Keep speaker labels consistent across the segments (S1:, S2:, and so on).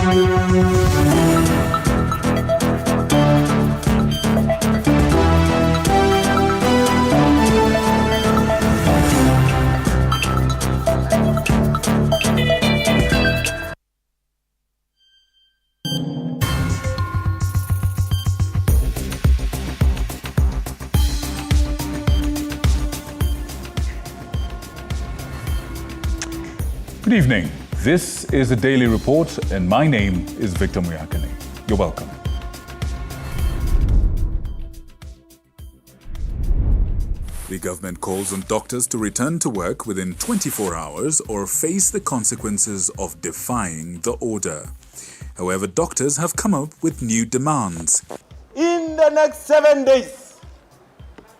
S1: Good evening. This is a daily report, and my name is Victor Muyakane. You're welcome. The government calls on doctors to return to work within 24 hours or face the consequences of defying the order. However, doctors have come up with new demands.
S2: In the next 7 days,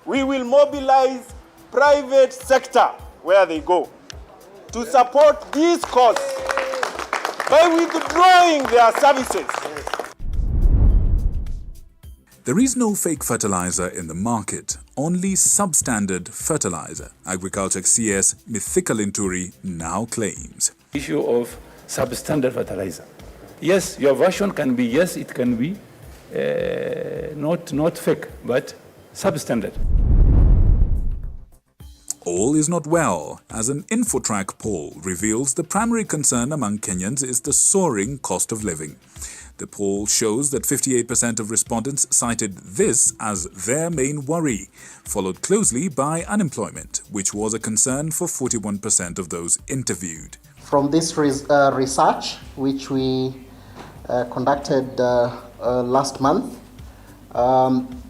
S2: we will mobilize private sector where they go to support this cause by withdrawing their services.
S1: There is no fake fertilizer in the market, only substandard fertilizer, Agriculture CS Mithika Linturi now claims.
S3: Issue of substandard fertilizer. Yes, your version can be, yes, it can be not fake, but substandard.
S1: All is not well, as an Infotrack poll reveals the primary concern among Kenyans is the soaring cost of living. The poll shows that 58% of respondents cited this as their main worry, followed closely by unemployment, which was a concern for 41% of those interviewed.
S4: From this research, which we conducted last month,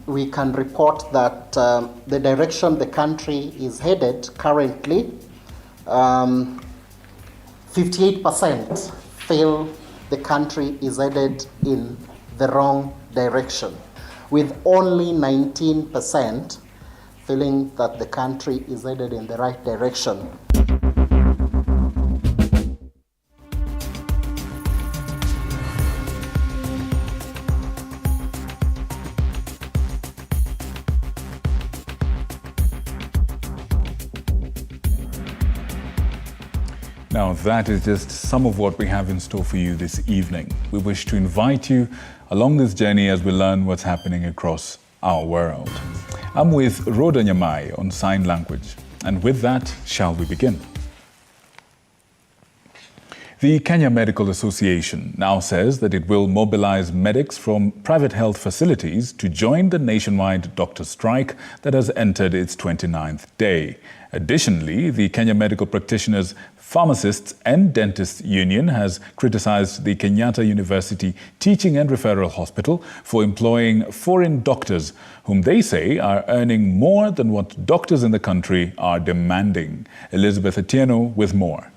S4: we can report that the direction the country is headed currently, 58% feel the country is headed in the wrong direction, with only 19% feeling that the country is headed in the right direction.
S1: Now, that is just some of what we have in store for you this evening. We wish to invite you along this journey as we learn what's happening across our world. I'm with Rhoda Nyamai on sign language. And with that, shall we begin? The Kenya Medical Association now says that it will mobilize medics from private health facilities to join the nationwide doctor strike that has entered its 29th day. Additionally, the Kenya Medical Practitioners, Pharmacists and Dentists Union has criticized the Kenyatta University Teaching and Referral Hospital for employing foreign doctors, whom they say are earning more than what doctors in the country are demanding. Elizabeth Atieno with more.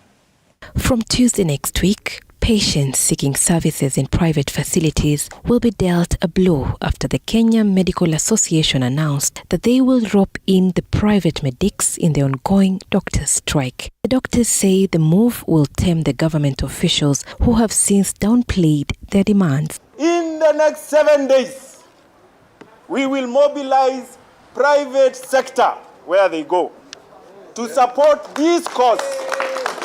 S5: From Tuesday next week, patients seeking services in private facilities will be dealt a blow after the Kenya Medical Association announced that they will rope in the private medics in the ongoing doctors' strike. The doctors say the move will tame the government officials who have since downplayed their demands.
S2: In the next 7 days, we will mobilize private sector where they go to support this cause.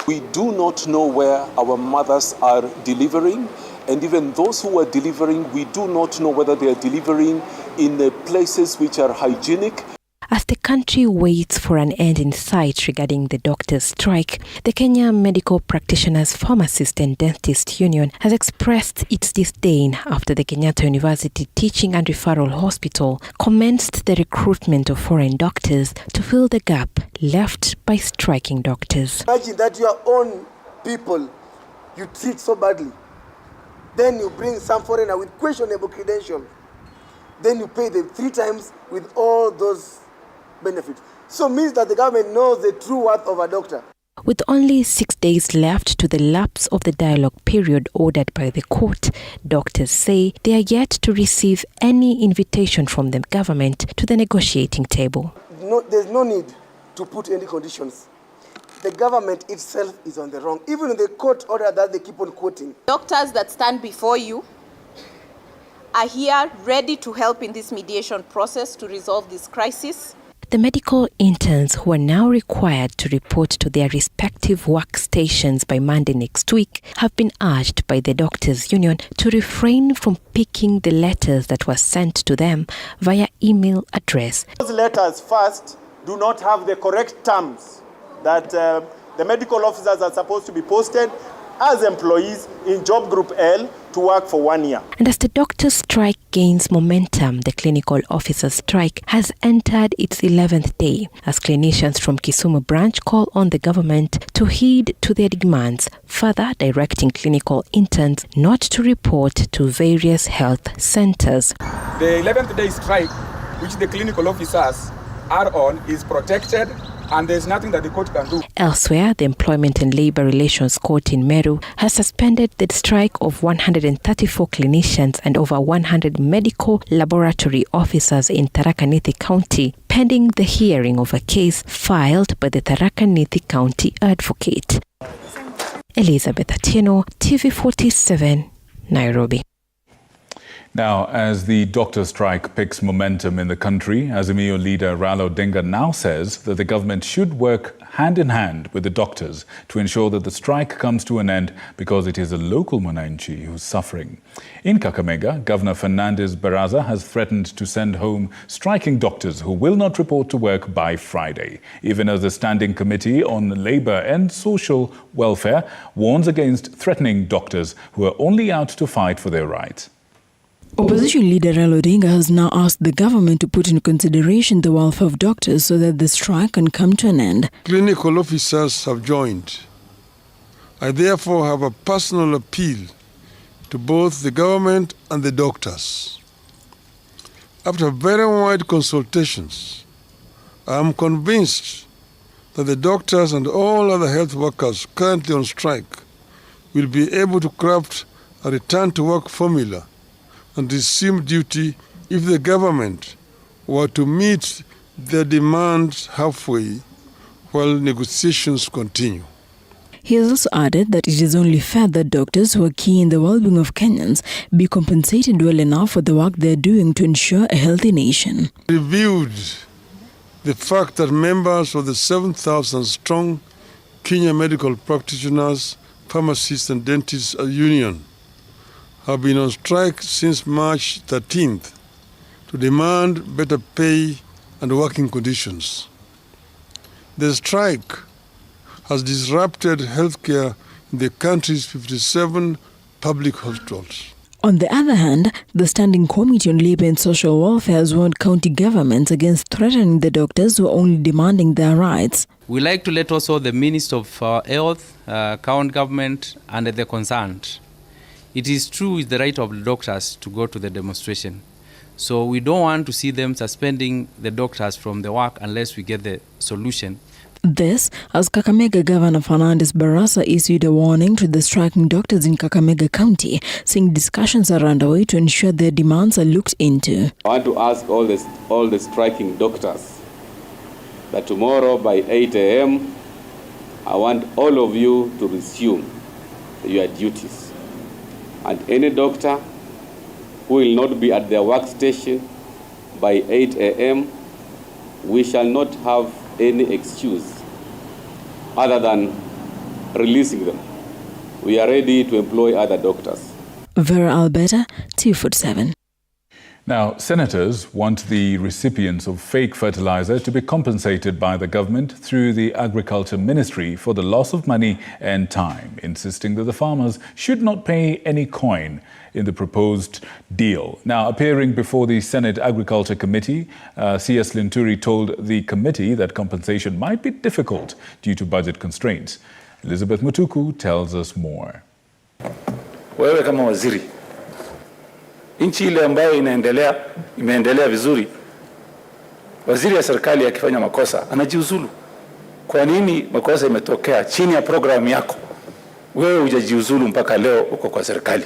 S6: We do not know where our mothers are delivering, and even those who are delivering, we do not know whether they are delivering in the places which are hygienic.
S5: As the country waits for an end in sight regarding the doctors' strike, the Kenya Medical Practitioners, Pharmacists and Dentists Union has expressed its disdain after the Kenyatta University Teaching and Referral Hospital commenced the recruitment of foreign doctors to fill the gap left by striking doctors.
S2: Imagine that your own people you treat so badly. Then you bring some foreigner with questionable credentials. Then you pay them 3 times with all those benefits. So means that the government knows the true worth of a doctor.
S5: With only 6 days left to the lapse of the dialogue period ordered by the court, doctors say they are yet to receive any invitation from the government to the negotiating table.
S2: There's no need to put any conditions. The government itself is on the wrong. Even in the court order that they keep on quoting.
S7: Doctors that stand before you are here ready to help in this mediation process to resolve this crisis.
S5: The medical interns who are now required to report to their respective workstations by Monday next week have been urged by the doctors' union to refrain from picking the letters that were sent to them via email address.
S8: Those letters first do not have the correct terms that the medical officers are supposed to be posted as employees in job group L to work for 1 year.
S5: And as the doctors' strike gains momentum, the clinical officers' strike has entered its 11th day as clinicians from Kisumu branch call on the government to heed to their demands, further directing clinical interns not to report to various health centers.
S9: The 11th day strike, which the clinical officers are on, is protected, and there's nothing that the court can do.
S5: Elsewhere, the Employment and Labour Relations Court in Meru has suspended the strike of 134 clinicians and over 100 medical laboratory officers in Tharaka Nithi County, pending the hearing of a case filed by the Tharaka Nithi County advocate. Elizabeth Atieno, TV47, Nairobi.
S1: Now, as the doctor strike picks momentum in the country, Azimio leader Raila Odinga now says that the government should work hand in hand with the doctors to ensure that the strike comes to an end because it is a local Mwananchi who's suffering. In Kakamega, Governor Fernandez Baraza has threatened to send home striking doctors who will not report to work by Friday, even as the Standing Committee on Labour and Social Welfare warns against threatening doctors who are only out to fight for their rights.
S10: Opposition leader Raila Odinga has now asked the government to put in consideration the welfare of doctors so that the strike can come to an end.
S11: Clinical officers have joined. I therefore have a personal appeal to both the government and the doctors. After very wide consultations, I am convinced that the doctors and all other health workers currently on strike will be able to craft a return-to-work formula and resume duty if the government were to meet their demands halfway while negotiations continue.
S10: He has also added that it is only fair that doctors who are key in the well-being of Kenyans be compensated well enough for the work they are doing to ensure a healthy nation.
S11: Reviewed the fact that members of the 7,000-strong Kenya Medical Practitioners, Pharmacists and Dentists Union have been on strike since March 13th to demand better pay and working conditions. The strike has disrupted healthcare in the country's 57 public hospitals.
S10: On the other hand, the Standing Committee on Labour and Social Welfare has warned county governments against threatening the doctors who are only demanding their rights.
S12: We like to let also the Minister of Health, county government and the concerned. It is true it's the right of the doctors to go to the demonstration. So we don't want to see them suspending the doctors from the work unless we get the solution.
S10: This, as Kakamega Governor Fernandez Baraza issued a warning to the striking doctors in Kakamega County, saying discussions are underway to ensure their demands are looked into.
S13: I want to ask all the striking doctors that tomorrow by 8 a.m. I want all of you to resume your duties. And any doctor who will not be at their workstation by 8 a.m., we shall not have any excuse other than releasing them. We are ready to employ other doctors.
S10: Vera Alberta, TV47.
S1: Now, senators want the recipients of fake fertilizer to be compensated by the government through the Agriculture Ministry for the loss of money and time, insisting that the farmers should not pay any coin in the proposed deal. Now, appearing before the Senate Agriculture Committee, C.S. Linturi told the committee that compensation might be difficult due to budget constraints. Elizabeth Mutuku tells us more.
S3: Wewe kama waziri, nchi ile ambayo imeendelea vizuri, waziri ya serikali akifanya makosa anajiuzulu. Kwa nini makosa imetokea chini ya programu yako? Wewe hujajiuzulu mpaka leo uko kwa serikali.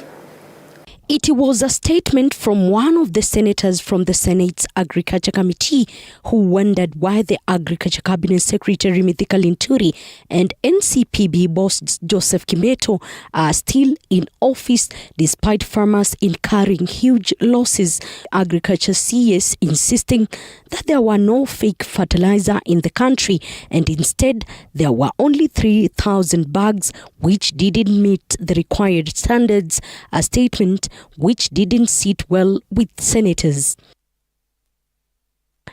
S5: It was a statement from one of the senators from the Senate's Agriculture Committee who wondered why the Agriculture Cabinet Secretary Mithika Linturi and NCPB boss Joseph Kimeto are still in office despite farmers incurring huge losses. Agriculture CS insisting that there were no fake fertilizer in the country and instead there were only 3,000 bags which didn't meet the required standards, a statement which didn't sit well with senators.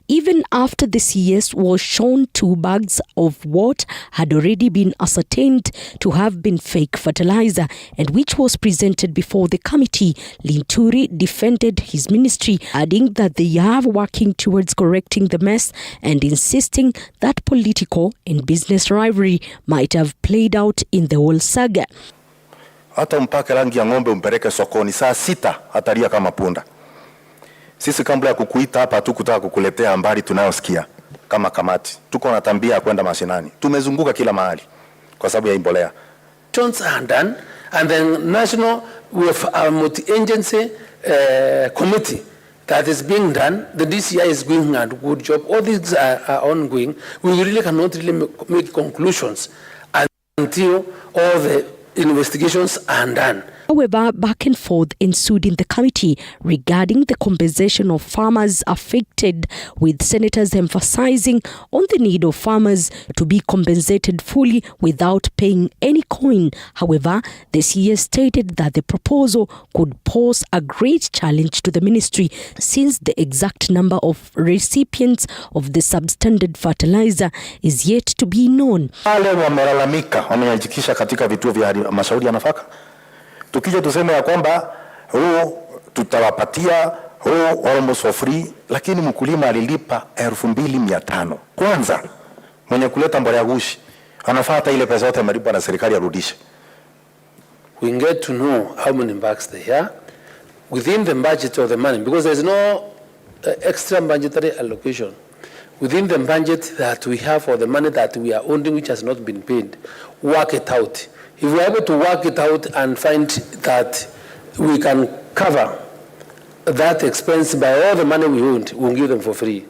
S5: Even after the CS was shown 2 bags of what had already been ascertained to have been fake fertilizer and which was presented before the committee, Linturi defended his ministry, adding that they are working towards correcting the mess and insisting that political and business rivalry might have played out in the whole saga.
S14: Hata mpake rangi ya ng'ombe umpeleke sokoni saa 6 atalia kama punda. Sisi kabla ya kukuita hapa hatukutaka kukuletea habari tunayosikia kama kamati. Tuko na tambia kwenda mashinani. Tumezunguka kila mahali kwa sababu ya mbolea.
S15: Are done, and then national we have a multi-agency committee that is being done. The DCI is doing a good job. All these are ongoing. We really cannot really make conclusions until all the investigations are done.
S5: However, back and forth ensued in the committee regarding the compensation of farmers affected, with senators emphasizing on the need of farmers to be compensated fully without paying any coin. However, the CS stated that the proposal could pose a great challenge to the ministry since the exact number of recipients of the substandard fertilizer is yet to be known.
S14: Wale wamelalamika wameandikisha katika vituo vya mashauri ya nafaka. Tukija tuseme ya kwamba tutawapatia almost for free, lakini mkulima alilipa 2,500. Kwanza mwenye kuleta mbolea gushi anafaa hata ile pesa yote amelipa na serikali arudishe.
S15: We get to know how many bags they are within the budget of the money, because there is no extra budgetary allocation within the budget that we have for the money that we are owning which has not been paid. Work it out. If we are able to work it out and find that we can cover that expense by all the money we own, we'll give them for free.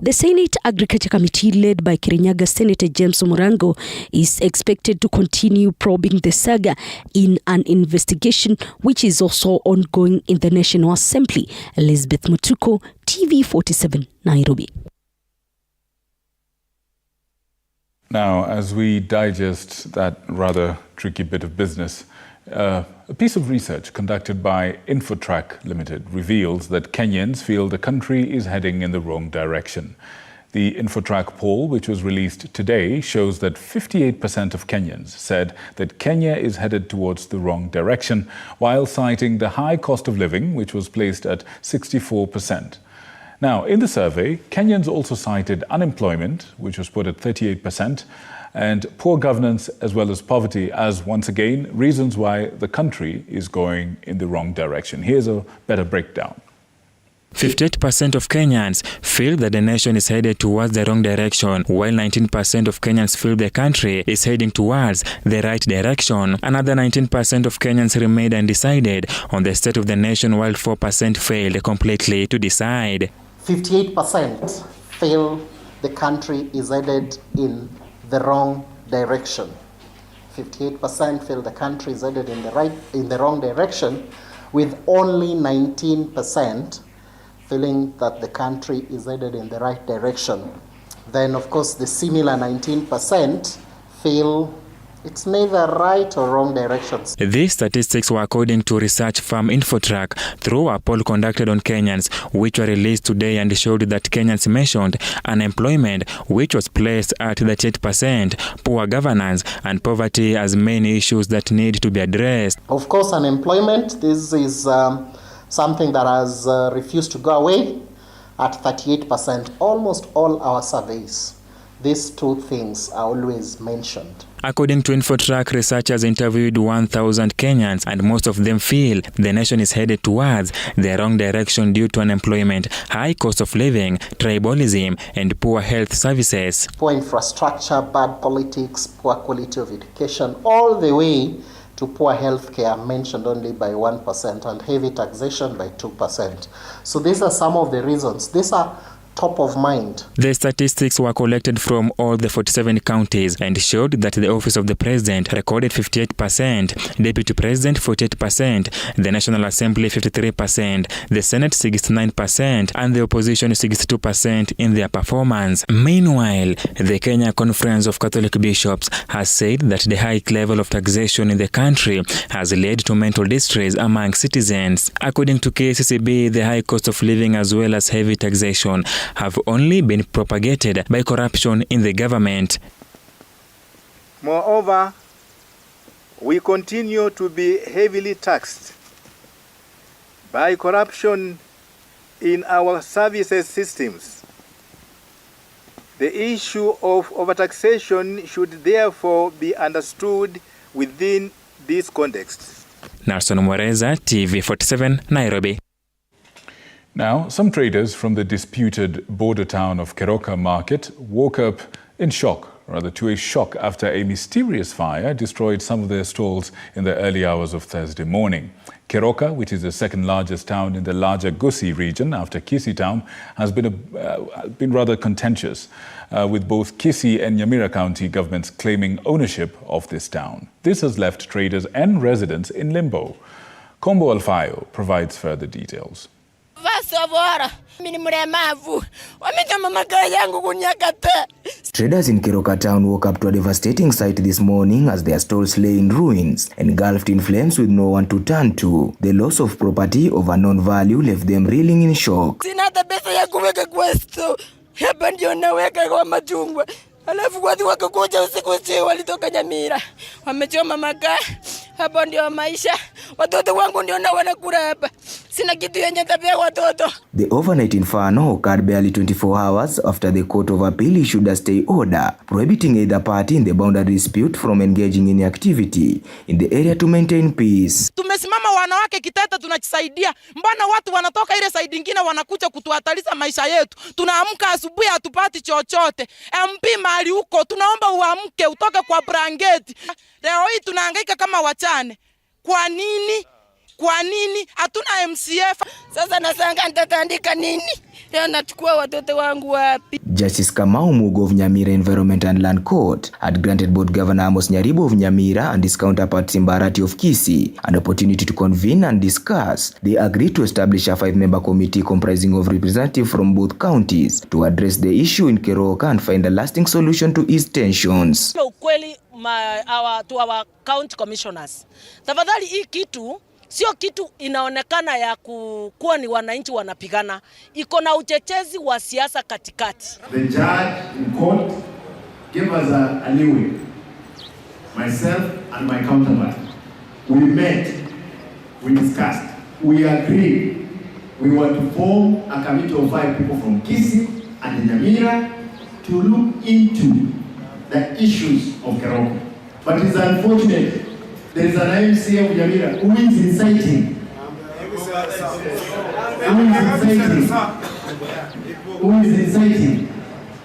S5: The Senate Agriculture Committee, led by Kirinyaga Senator James Omorango, is expected to continue probing the saga in an investigation which is also ongoing in the National Assembly. Elizabeth Mutuko, TV47, Nairobi.
S1: Now, as we digest that rather tricky bit of business, a piece of research conducted by Infotrack Limited reveals that Kenyans feel the country is heading in the wrong direction. The Infotrack poll, which was released today, shows that 58% of Kenyans said that Kenya is headed towards the wrong direction, while citing the high cost of living, which was placed at 64%. Now, in the survey, Kenyans also cited unemployment, which was put at 38%, and poor governance as well as poverty as, once again, reasons why the country is going in the wrong direction. Here's a better breakdown.
S16: 58% of Kenyans feel that the nation is headed towards the wrong direction, while 19% of Kenyans feel the country is heading towards the right direction. Another 19% of Kenyans remained undecided on the state of the nation, while 4% failed completely to decide.
S4: 58% feel the country is headed in the wrong direction. 58% feel the country is headed in the wrong direction, with only 19% feeling that the country is headed in the right direction. Then, of course, the similar 19% feel it's neither right or wrong directions.
S16: These statistics were according to research firm Infotrack through a poll conducted on Kenyans, which were released today and showed that Kenyans mentioned unemployment, which was placed at 38%, poor governance and poverty as main issues that need to be addressed.
S4: Of course, unemployment, this is something that has refused to go away at 38%. Almost all our surveys, these two things are always mentioned.
S16: According to Infotrack, researchers interviewed 1,000 Kenyans, and most of them feel the nation is headed towards the wrong direction due to unemployment, high cost of living, tribalism, and poor health services.
S4: Poor infrastructure, bad politics, poor quality of education, all the way to poor health care mentioned only by 1% and heavy taxation by 2%. So these are some of the reasons. These are top of mind.
S16: The statistics were collected from all the 47 counties and showed that the Office of the President recorded 58%, Deputy President 48%, the National Assembly 53%, the Senate 69%, and the Opposition 62% in their performance. Meanwhile, the Kenya Conference of Catholic Bishops has said that the high level of taxation in the country has led to mental distress among citizens. According to KCCB, the high cost of living as well as heavy taxation have only been propagated by corruption in the government.
S8: Moreover, we continue to be heavily taxed by corruption in our services systems. The issue of overtaxation should therefore be understood within this context.
S16: Nelson Mwereza, TV47, Nairobi.
S1: Now, some traders from the disputed border town of Keroka Market woke up in shock, to a shock after a mysterious fire destroyed some of their stalls in the early hours of Thursday morning. Keroka, which is the second largest town in the larger Gusii region after Kisii town, has been rather contentious, with both Kisii and Nyamira County governments claiming ownership of this town. This has left traders and residents in limbo. Kombo Alfayo provides further details.
S17: Traders in Keroka town woke up to a devastating sight this morning as their stalls lay in ruins, engulfed in flames with no one to turn to. The loss of property of unknown value left them reeling in shock.
S18: Alafu watu wakakuja usiku walitoka Nyamira. Wamechoma makaa. Hapo ndio maisha. Watoto wangu ndio na wanakula hapa. Sina kitu yenye tabia watoto.
S17: The overnight inferno occurred barely 24 hours after the Court of Appeal issued a stay order prohibiting either party in the boundary dispute from engaging in activity in the area to maintain peace.
S18: Tumesimama wanawake kiteta tunajisaidia. Mbona watu wanatoka ile side nyingine wanakuja kutuhatalisha maisha yetu? Tunaamka asubuhi hatupati chochote. MP mahali huko tunaomba uamke utoke kwa blanketi. Leo hii tunahangaika kama wachane. Kwa nini? Kwa nini hatuna MCF? Sasa nasanga nitaandika nini? Nachukua watoto wangu wapi?
S17: Justice Kamau Mugo of Nyamira Environment and Land Court had granted both Governor Amos Nyaribo of Nyamira and his counterpart Simbarati of Kisii an opportunity to convene and discuss. They agreed to establish a 5-member committee comprising of representatives from both counties to address the issue in Keroka and find a lasting solution to ease tensions.
S18: Ukweli to our county commissioners. Tafadhali hii kitu sio kitu inaonekana ya kuwa ni wananchi wanapigana. Iko na uchechezi wa siasa katikati.
S19: The judge in court gave us a new way. Myself and my counterpart, we met, we discussed, we agreed we were to form a committee of 5 people from Kisii and Nyamira to look into the issues of Keroka. But it's unfortunate there is an MC of Nyamira who is inciting. Who is inciting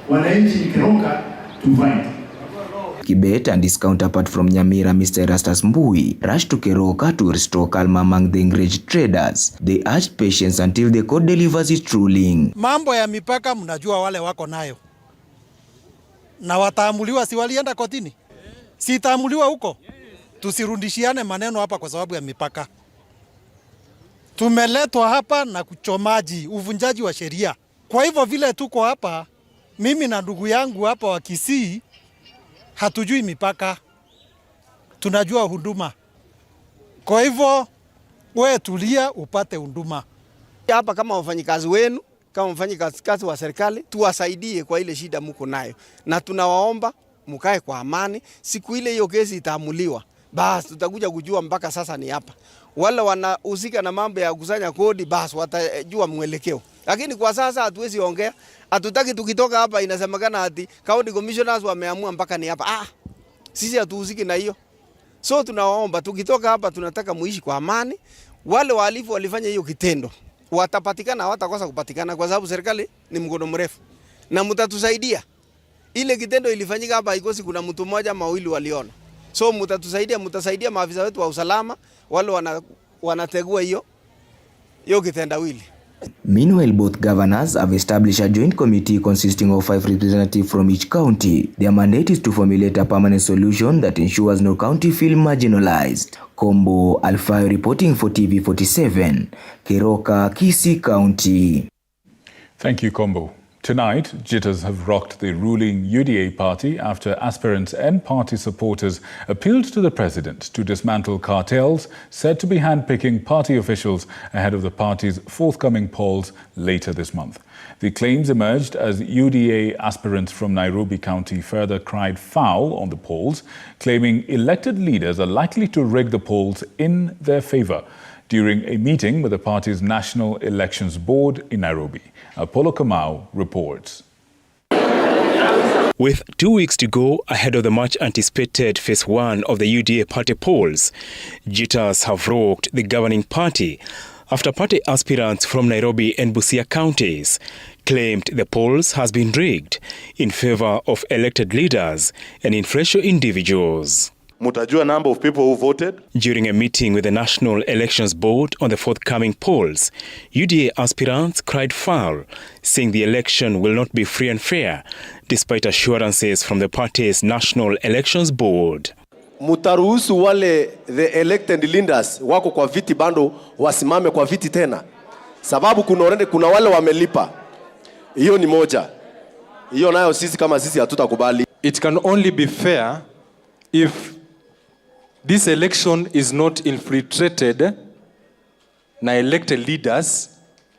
S19: wananchi Keroka to fight.
S17: Kibet and his counterpart from Nyamira, Mr. Erastus Mbui, rushed to Keroka to restore calm among the enraged traders. They urged patience until the court delivers its ruling.
S20: Mambo ya mipaka mnajua wale wako nayo. Na wataamuliwa, si walienda kotini? Si itaamuliwa huko? Tusirudishiane maneno hapa kwa sababu ya mipaka. Tumeletwa hapa na kuchomaji, uvunjaji wa sheria. Kwa hivyo vile tuko hapa, mimi na ndugu yangu hapa wa Kisii, hatujui mipaka. Tunajua huduma. Kwa hivyo, wewe tulia upate huduma.
S21: Hapa kama wafanyikazi wenu, kama wafanyikazi wa serikali, tuwasaidie kwa ile shida mko nayo. Na tunawaomba mkae kwa amani, siku ile hiyo kesi itaamuliwa. Basi tutakuja kujua mpaka sasa ni hapa. Wale wanahusika na mambo ya kusanya kodi basi watajua mwelekeo. Lakini kwa sasa hatuwezi ongea. Hatutaki tukitoka hapa inasemekana ati county commissioners wameamua mpaka ni hapa. Sisi hatuhusiki na hiyo. So tunawaomba tukitoka hapa tunataka muishi kwa amani. Wale wahalifu walifanya hiyo kitendo watapatikana, hawatakosa kupatikana kwa sababu serikali ni mkono mrefu. Na mtatusaidia. Ile kitendo ilifanyika hapa ikosi kuna mtu mmoja mawili waliona. So mtasaidia maafisa wetu wa usalama wale wanategua hiyo kitendawili.
S17: Meanwhile, both governors have established a joint committee consisting of 5 representatives from each county. Their mandate is to formulate a permanent solution that ensures no county feel marginalized. Kombo Alfayo reporting for TV47, Keroka, Kisii County.
S1: Thank you, Kombo. Tonight, jitters have rocked the ruling UDA party after aspirants and party supporters appealed to the president to dismantle cartels said to be handpicking party officials ahead of the party's forthcoming polls later this month. The claims emerged as UDA aspirants from Nairobi County further cried foul on the polls, claiming elected leaders are likely to rig the polls in their favor during a meeting with the party's National Elections Board in Nairobi. Apollo Kamau reports.
S6: With 2 weeks to go ahead of the much-anticipated Phase 1 of the UDA party polls, jitters have rocked the governing party after party aspirants from Nairobi and Busia counties claimed the polls has been rigged in favor of elected leaders and influential individuals.
S22: Mutajua number of people who voted.
S6: During a meeting with the National Elections Board on the forthcoming polls, UDA aspirants cried foul, saying the election will not be free and fair, despite assurances from the party's National Elections Board.
S22: Mutaruhusu wale the elected leaders wako kwa viti bando wasimame kwa viti tena, sababu kuna wale wamelipa. Hiyo ni moja. Hiyo nayo sisi kama sisi hatutakubali.
S23: It can only be fair if this election is not infiltrated na elected leaders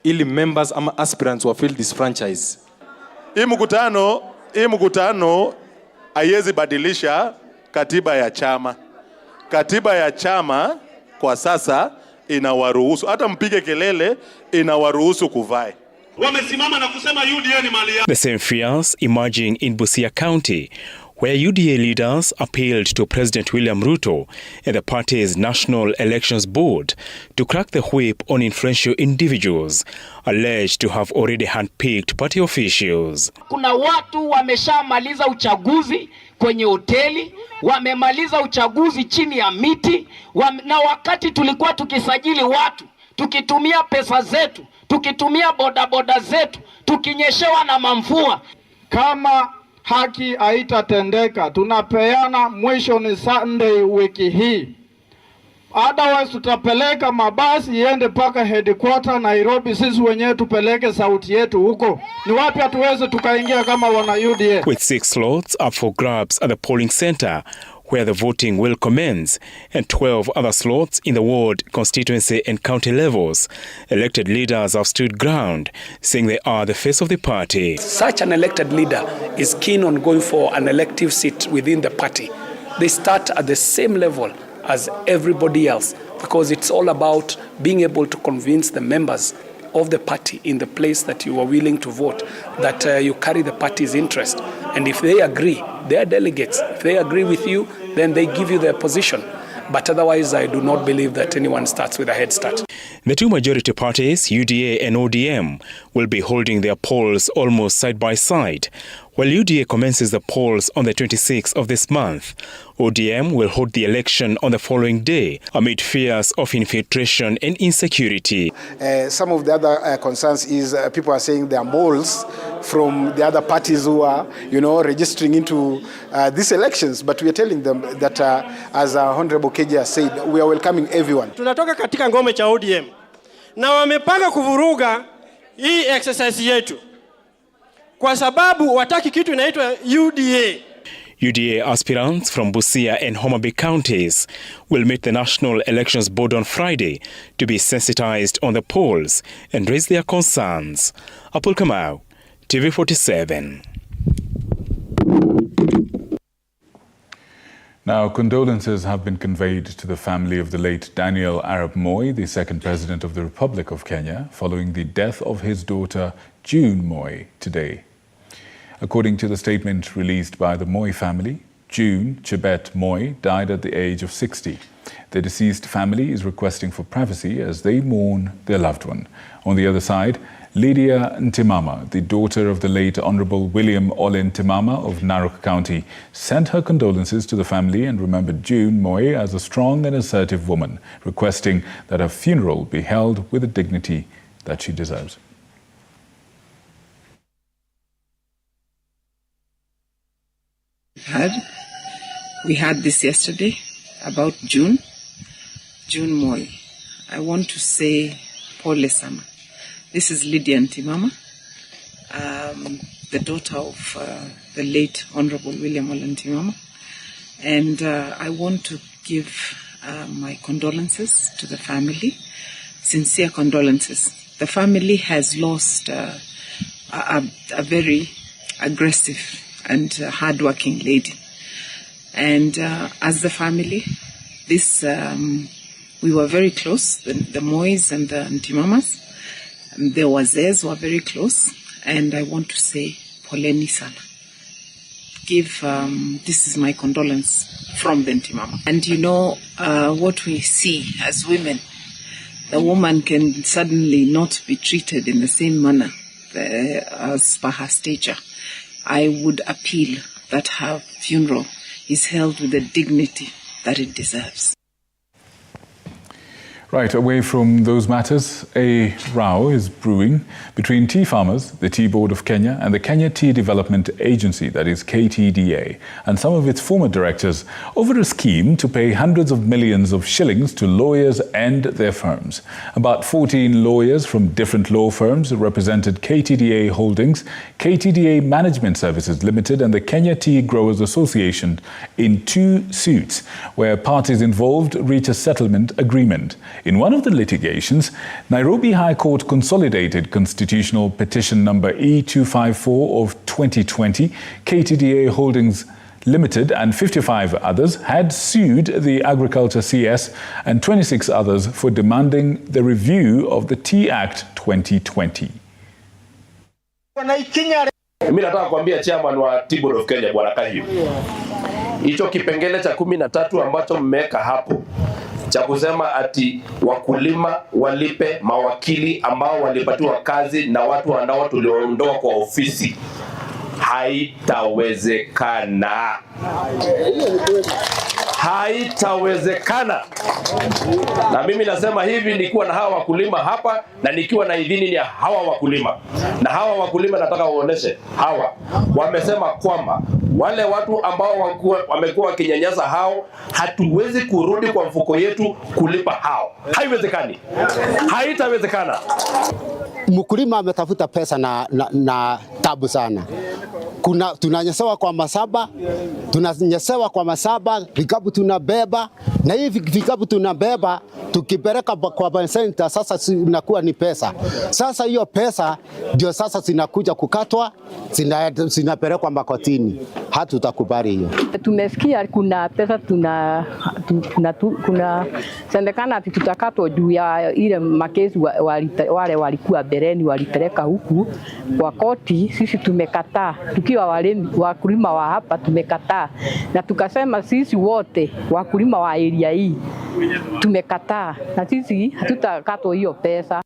S23: ili members ama aspirants wa fill this franchise.
S22: Hii mkutano haiwezi badilisha katiba ya chama. Katiba ya chama kwa sasa inawaruhusu, hata mpige kelele, inawaruhusu kuvae.
S6: Wamesimama na kusema UDA ni mali yao. The same fears emerging in Busia County, where UDA leaders appealed to President William Ruto and the party's National Elections Board to crack the whip on influential individuals alleged to have already handpicked party officials.
S24: Kuna watu wameshamaliza uchaguzi kwenye hoteli, wamemaliza uchaguzi chini ya miti, na wakati tulikuwa tukisajili watu, tukitumia pesa zetu, tukitumia bodaboda zetu, tukinyeshewa na mamvua.
S25: Kama haki haitatendeka, tunapeana mwisho ni Sunday wiki hii. Otherwise tutapeleka mabasi iende paka headquarter Nairobi, sisi wenyewe tupeleke sauti yetu huko. Ni wapi hatuweze tukaingia kama wana UDA.
S6: With 6 slots up for grabs at the polling center, where the voting will commence, and 12 other slots in the ward, constituency and county levels, elected leaders have stood ground, saying they are the face of the party.
S26: Such an elected leader is keen on going for an elective seat within the party. They start at the same level as everybody else, because it's all about being able to convince the members of the party in the place that you are willing to vote, that you carry the party's interest. And if they agree, they are delegates. If they agree with you, then they give you their position. But otherwise, I do not believe that anyone starts with a head start.
S6: The two majority parties, UDA and ODM, will be holding their polls almost side by side. While UDA commences the polls on the 26th of this month, ODM will hold the election on the following day amid fears of infiltration and insecurity.
S27: Some of the other concerns is people are saying there are moles from the other parties who are, registering into these elections. But we are telling them that, as Honorable KJ has said, we are welcoming everyone.
S28: Tunatoka katika ngome cha ODM na wamepanga kuvuruga hii exercise yetu kwa sababu wataki kitu inaitwa UDA.
S6: UDA aspirants from Busia and Homa Bay counties will meet the National Elections Board on Friday to be sensitized on the polls and raise their concerns. Apul Kamau, TV47.
S1: Now, condolences have been conveyed to the family of the late Daniel Arap Moi, the second president of the Republic of Kenya, following the death of his daughter June Moi today. According to the statement released by the Moi family, June Chebet Moi died at the age of 60. The deceased family is requesting for privacy as they mourn their loved one. On the other side, Lydia Ntimama, the daughter of the late Honorable William Ole Ntimama of Narok County, sent her condolences to the family and remembered June Moi as a strong and assertive woman, requesting that her funeral be held with the dignity that she deserves.
S2: We had this yesterday about June Moi. I want to say pole sana. This is Lydia Ntimama, the daughter of the late Honorable William Ole Ntimama. And I want to give my condolences to the family, sincere condolences. The family has lost a very aggressive and hardworking lady. And as the family, we were very close, the Mois and the Ntimamas. The Wazes were very close, and I want to say poleni sana. This is my condolence from the Ntimama. And you know what we see as women, the woman can suddenly not be treated in the same manner as per her stature. I would appeal that her funeral is held with the dignity that it deserves.
S1: Right, away from those matters, a row is brewing between tea farmers, the Tea Board of Kenya, and the Kenya Tea Development Agency, that is KTDA, and some of its former directors over a scheme to pay hundreds of millions of shillings to lawyers and their firms. About 14 lawyers from different law firms represented KTDA Holdings, KTDA Management Services Limited, and the Kenya Tea Growers Association in 2 suits, where parties involved reach a settlement agreement. In one of the litigations, Nairobi High Court consolidated constitutional petition number E254 of 2020. KTDA Holdings Limited and 55 others had sued the Agriculture CS and 26 others for demanding the review of the Tea Act 2020.
S3: Mimi nataka kuambia chairman wa Tea Board of Kenya Bwana Kahim. Hicho kipengele cha 13 ambacho mmeweka hapo cha kusema ati wakulima walipe mawakili ambao walipatiwa kazi na watu ambao tuliondoa kwa ofisi, haitawezekana. Haitawezekana. Na mimi nasema hivi nikiwa na hawa wakulima hapa na nikiwa na idhini ya hawa wakulima. Na hawa wakulima nataka waoneshe hawa wamesema kwamba wale watu ambao wamekuwa wakinyanyasa hao hatuwezi kurudi kwa mfuko yetu kulipa hao. Haiwezekani. Haitawezekana.
S7: Mkulima ametafuta pesa na tabu sana. Tunanyesewa kwa masaba, vikapu tunabeba, na hivi vikapu tunabeba tukipeleka kwa bank center, sasa inakuwa ni pesa. Sasa hiyo pesa ndio sasa zinakuja kukatwa, zinapelekwa makotini. Hatutakubali hiyo.
S9: Tumesikia kuna pesa kuna sendekana ati tutakatwa juu ya ile makesi wale walikuwa bereni walipeleka huku kwa koti. Sisi tumekataa, tukiwa wakulima wa hapa tumekataa, na tukasema sisi wote wakulima wa area hii tumekataa, na sisi hatutakatwa hiyo pesa.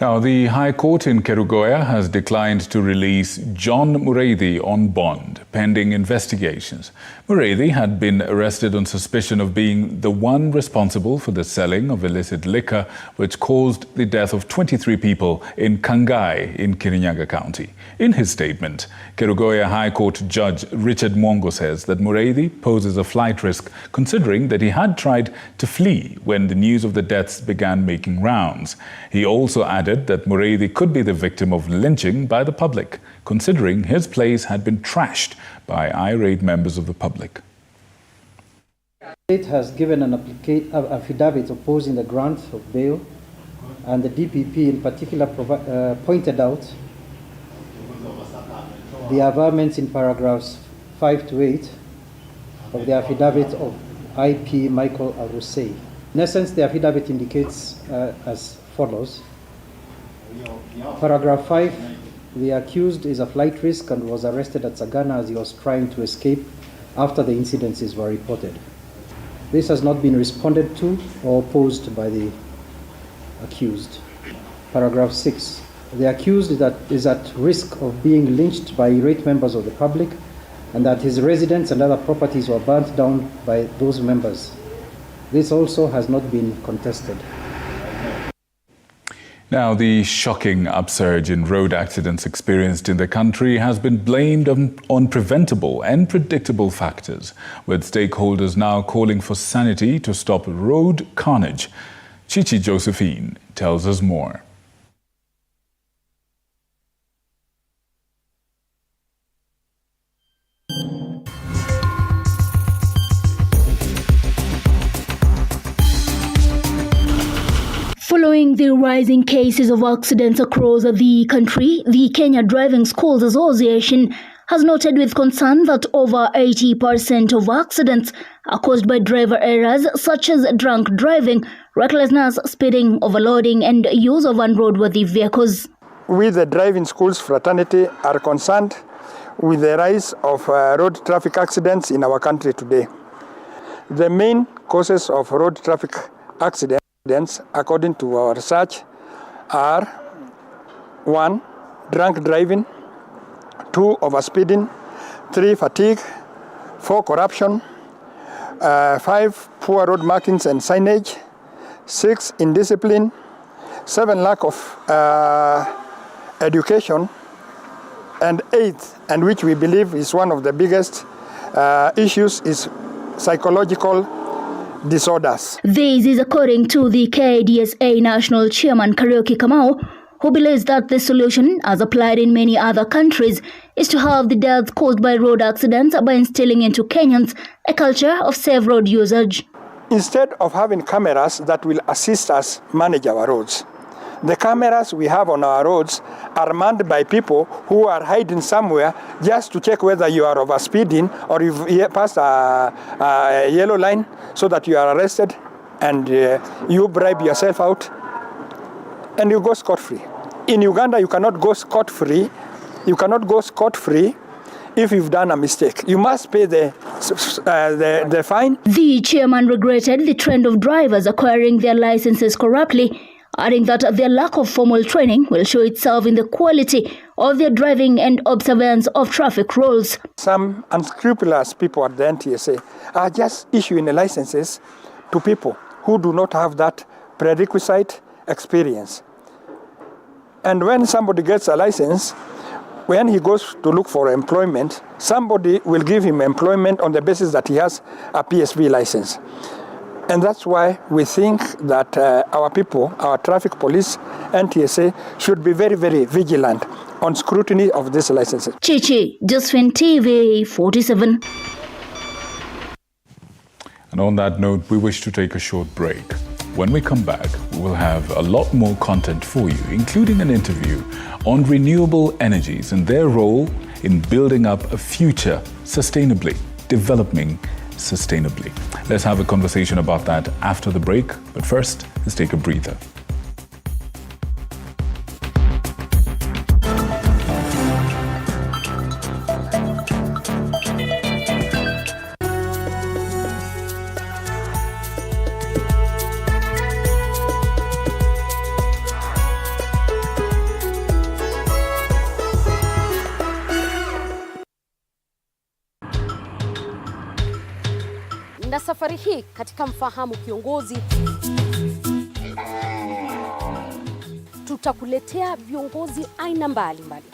S1: Now, the High Court in Kerugoya has declined to release John Mureithi on bond, pending investigations. Mureithi had been arrested on suspicion of being the one responsible for the selling of illicit liquor, which caused the death of 23 people in Kangai in Kirinyaga County. In his statement, Kerugoya High Court Judge Richard Mwongo says that Mureithi poses a flight risk, considering that he had tried to flee when the news of the deaths began making rounds. He also added that Mureithi could be the victim of lynching by the public, considering his place had been trashed by irate members of the public.
S10: The state has given an affidavit opposing the grant of bail, and the DPP in particular pointed out the averments in paragraphs 5 to 8 of the affidavit of IP Michael Arusei. In essence, the affidavit indicates as follows. Paragraph 5, the accused is a flight risk and was arrested at Sagana as he was trying to escape after the incidences were reported. This has not been responded to or opposed by the accused. Paragraph 6. The accused is at risk of being lynched by irate members of the public, and that his residence and other properties were burnt down by those members. This also has not been contested.
S1: Now, the shocking upsurge in road accidents experienced in the country has been blamed on preventable and predictable factors, with stakeholders now calling for sanity to stop road carnage. Chichi Josephine tells us more.
S4: Following the rising cases of accidents across the country, the Kenya Driving Schools Association has noted with concern that over 80% of accidents are caused by driver errors such as drunk driving, recklessness, speeding, overloading, and use of unroadworthy vehicles.
S5: We, the driving schools fraternity, are concerned with the rise of road traffic accidents in our country today. The main causes of road traffic accidents, according to our research, are 1. Drunk driving, 2. Overspeeding, 3. Fatigue, 4. Corruption, 5. Poor road markings and signage, 6. Indiscipline, 7. Lack of education, and 8, and which we believe is one of the biggest issues, is psychological disorders.
S4: This is according to the KDSA National Chairman Kariuki Kamau, who believes that the solution, as applied in many other countries, is to have the deaths caused by road accidents by instilling into Kenyans a culture of safe road usage.
S5: Instead of having cameras that will assist us manage our roads, the cameras we have on our roads are manned by people who are hiding somewhere just to check whether you are overspeeding or you've passed a yellow line, so that you are arrested and you bribe yourself out and you go scot-free. In Uganda, you cannot go scot-free. You cannot go scot-free if you've done a mistake. You must pay the fine.
S4: The chairman regretted the trend of drivers acquiring their licenses corruptly, adding that their lack of formal training will show itself in the quality of their driving and observance of traffic rules.
S5: Some unscrupulous people at the NTSA are just issuing licenses to people who do not have that prerequisite experience. And when somebody gets a license, when he goes to look for employment, somebody will give him employment on the basis that he has a PSV license. And that's why we think that our people, our traffic police, NTSA, should be very, very vigilant on scrutiny of these licenses.
S4: Chichi, Josephine, TV47.
S1: And on that note, we wish to take a short break. When we come back, we will have a lot more content for you, including an interview on renewable energies and their role in building up a future sustainably, developing sustainably. Let's have a conversation about that after the break. But first, let's take a breather.
S8: Na safari hii katika Mfahamu Kiongozi tutakuletea viongozi aina mbalimbali.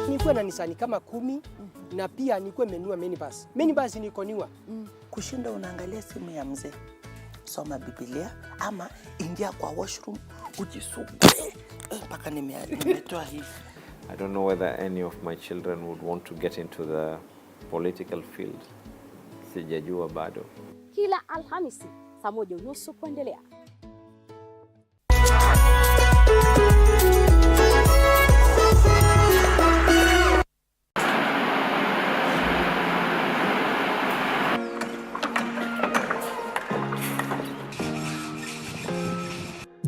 S11: Nikuwe na Nisani kama 10 na pia nikuwe menua minibus. Minibus niko niwa.
S12: Kushinda unaangalia simu ya mzee. Soma Biblia ama ingia kwa washroom ujisugue. Mpaka nimetoa hivi.
S13: I don't know whether any of my children would want to get into the political field. Sijajua bado.
S8: Kila Alhamisi saa 1:30 kuendelea.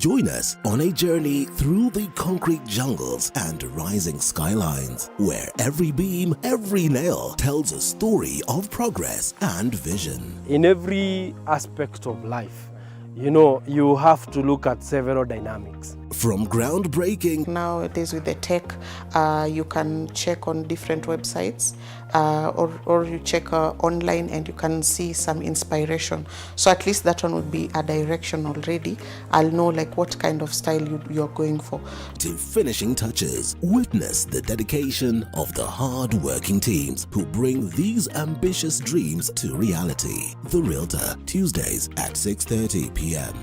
S14: Join us on a journey through the concrete jungles and rising skylines, where every beam, every nail tells a story of progress and vision.
S15: In every aspect of life, you have to look at several dynamics.
S14: From groundbreaking.
S12: Nowadays with the tech, you can check on different websites or you check online and you can see some inspiration. So at least that one would be a direction already. I'll know like what kind of style you're going for.
S14: To finishing touches, witness the dedication of the hard-working teams who bring these ambitious dreams to reality. The Realtor, Tuesdays at 6:30 p.m.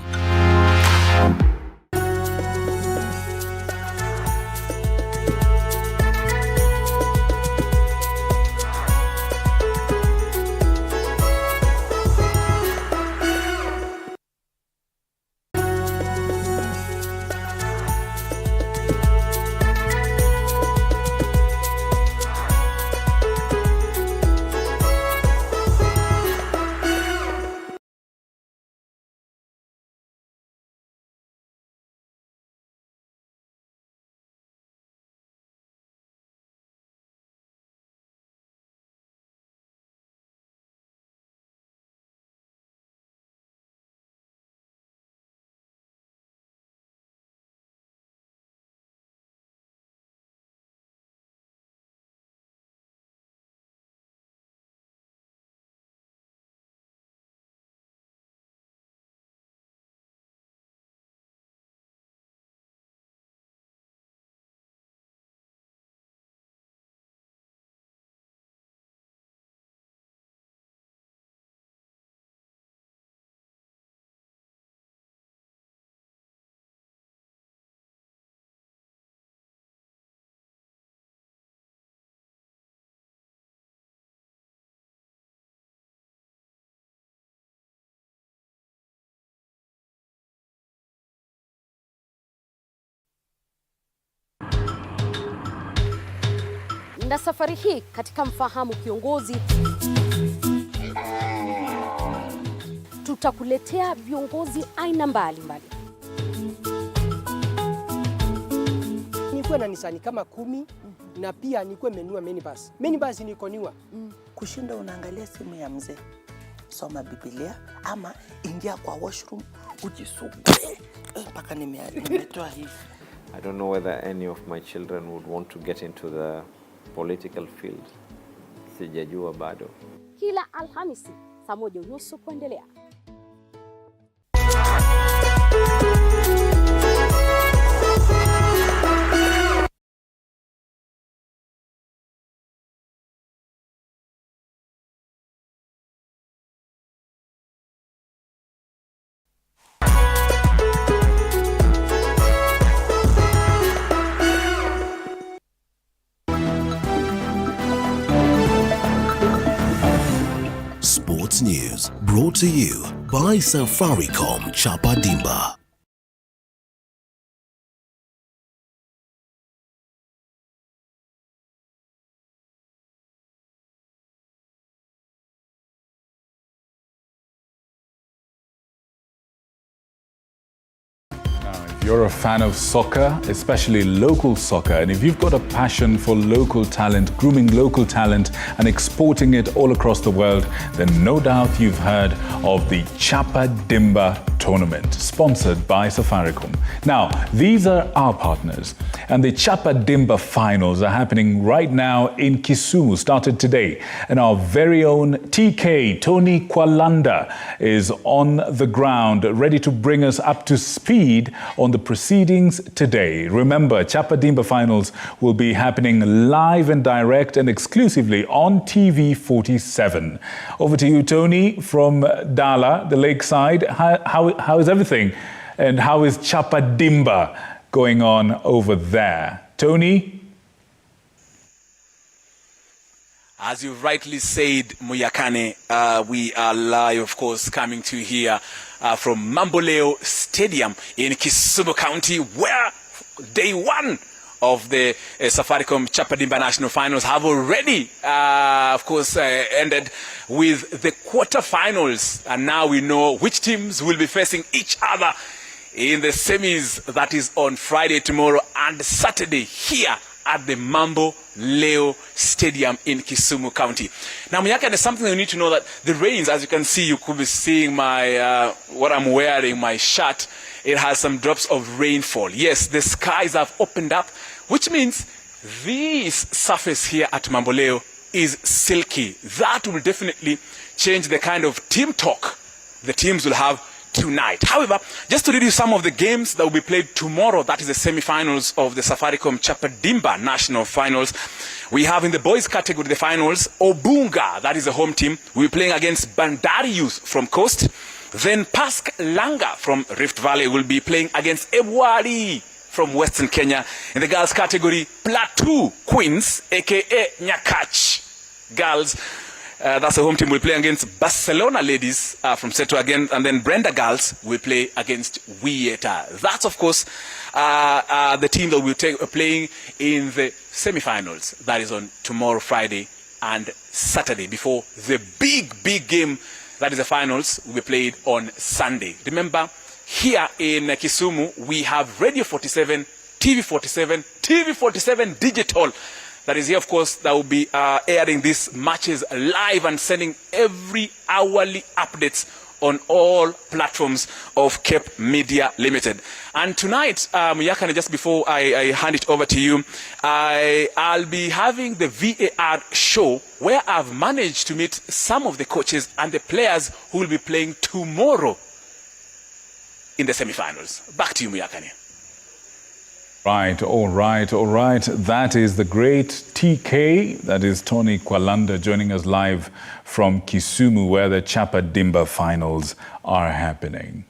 S8: Na safari hii katika Mfahamu Kiongozi tutakuletea viongozi aina mbalimbali.
S11: Nikuwe na nisani kama 10 na pia nikuwe menua minibus. Minibus nikoniwa.
S12: Kushinda unaangalia simu ya mzee. Soma Biblia ama ingia kwa washroom ujisugue. Mpaka nimetoa hivi.
S13: I don't know whether any of my children would want to get into the political field. Sijajua bado.
S8: Kila Alhamisi saa 1:30 kuendelea.
S14: Sports News brought to you by Safaricom Chapa Dimba.
S1: If you're a fan of soccer, especially local soccer, and if you've got a passion for local talent, grooming local talent and exporting it all across the world, then no doubt you've heard of the Chapa Dimba tournament, sponsored by Safaricom. Now, these are our partners, and the Chapa Dimba finals are happening right now in Kisumu, started today. And our very own TK, Tony Kwalanda, is on the ground, ready to bring us up to speed on the proceedings today. Remember, Chapa Dimba finals will be happening live and direct and exclusively on TV47. Over to you, Tony, from Dala, the lakeside. How is everything? And how is Chapa Dimba going on over there? Tony?
S16: As you rightly said, Muyakane, we are live, of course, coming to you here from Mamboleo Stadium in Kisumu County, where day one of the Safaricom Chapa Dimba National Finals have already, of course, ended with the quarterfinals. And now we know which teams will be facing each other in the semis that is on Friday tomorrow and Saturday here at the Mambo Leo Stadium in Kisumu County. Now, Muyaka, there's something you need to know, that the rains, as you can see, you could be seeing my what I'm wearing, my shirt. It has some drops of rainfall. Yes, the skies have opened up, which means this surface here at Mambo Leo is silky. That will definitely change the kind of team talk the teams will have tonight. However, just to read you some of the games that will be played tomorrow, that is the semi-finals of the Safaricom Chapa Dimba National Finals. We have in the boys category the finals, Obunga, that is a home team, will be playing against Bandari Youth from Coast. Then Pask Langa from Rift Valley will be playing against Ebwari from Western Kenya. In the girls category, Plateau Queens, aka Nyakach girls, that's a home team, will play against Barcelona ladies from Seto again, and then Brenda girls will play against Wieta. That's, of course, the team that will be playing in the semi-finals. That is on tomorrow, Friday, and Saturday, before the big game, that is the finals, will be played on Sunday. Remember, here in Kisumu, we have Radio 47, TV47, TV47 Digital. That is here, of course, that will be airing these matches live and sending every hourly updates on all platforms of Cape Media Limited. And tonight, Muyakane, just before I hand it over to you, I'll be having the VAR show where I've managed to meet some of the coaches and the players who will be playing tomorrow in the semi-finals. Back to you, Muyakane.
S1: Right, all right, all right. That is the great TK, that is Tony Kwalanda, joining us live from Kisumu, where the Chapa Dimba finals are happening.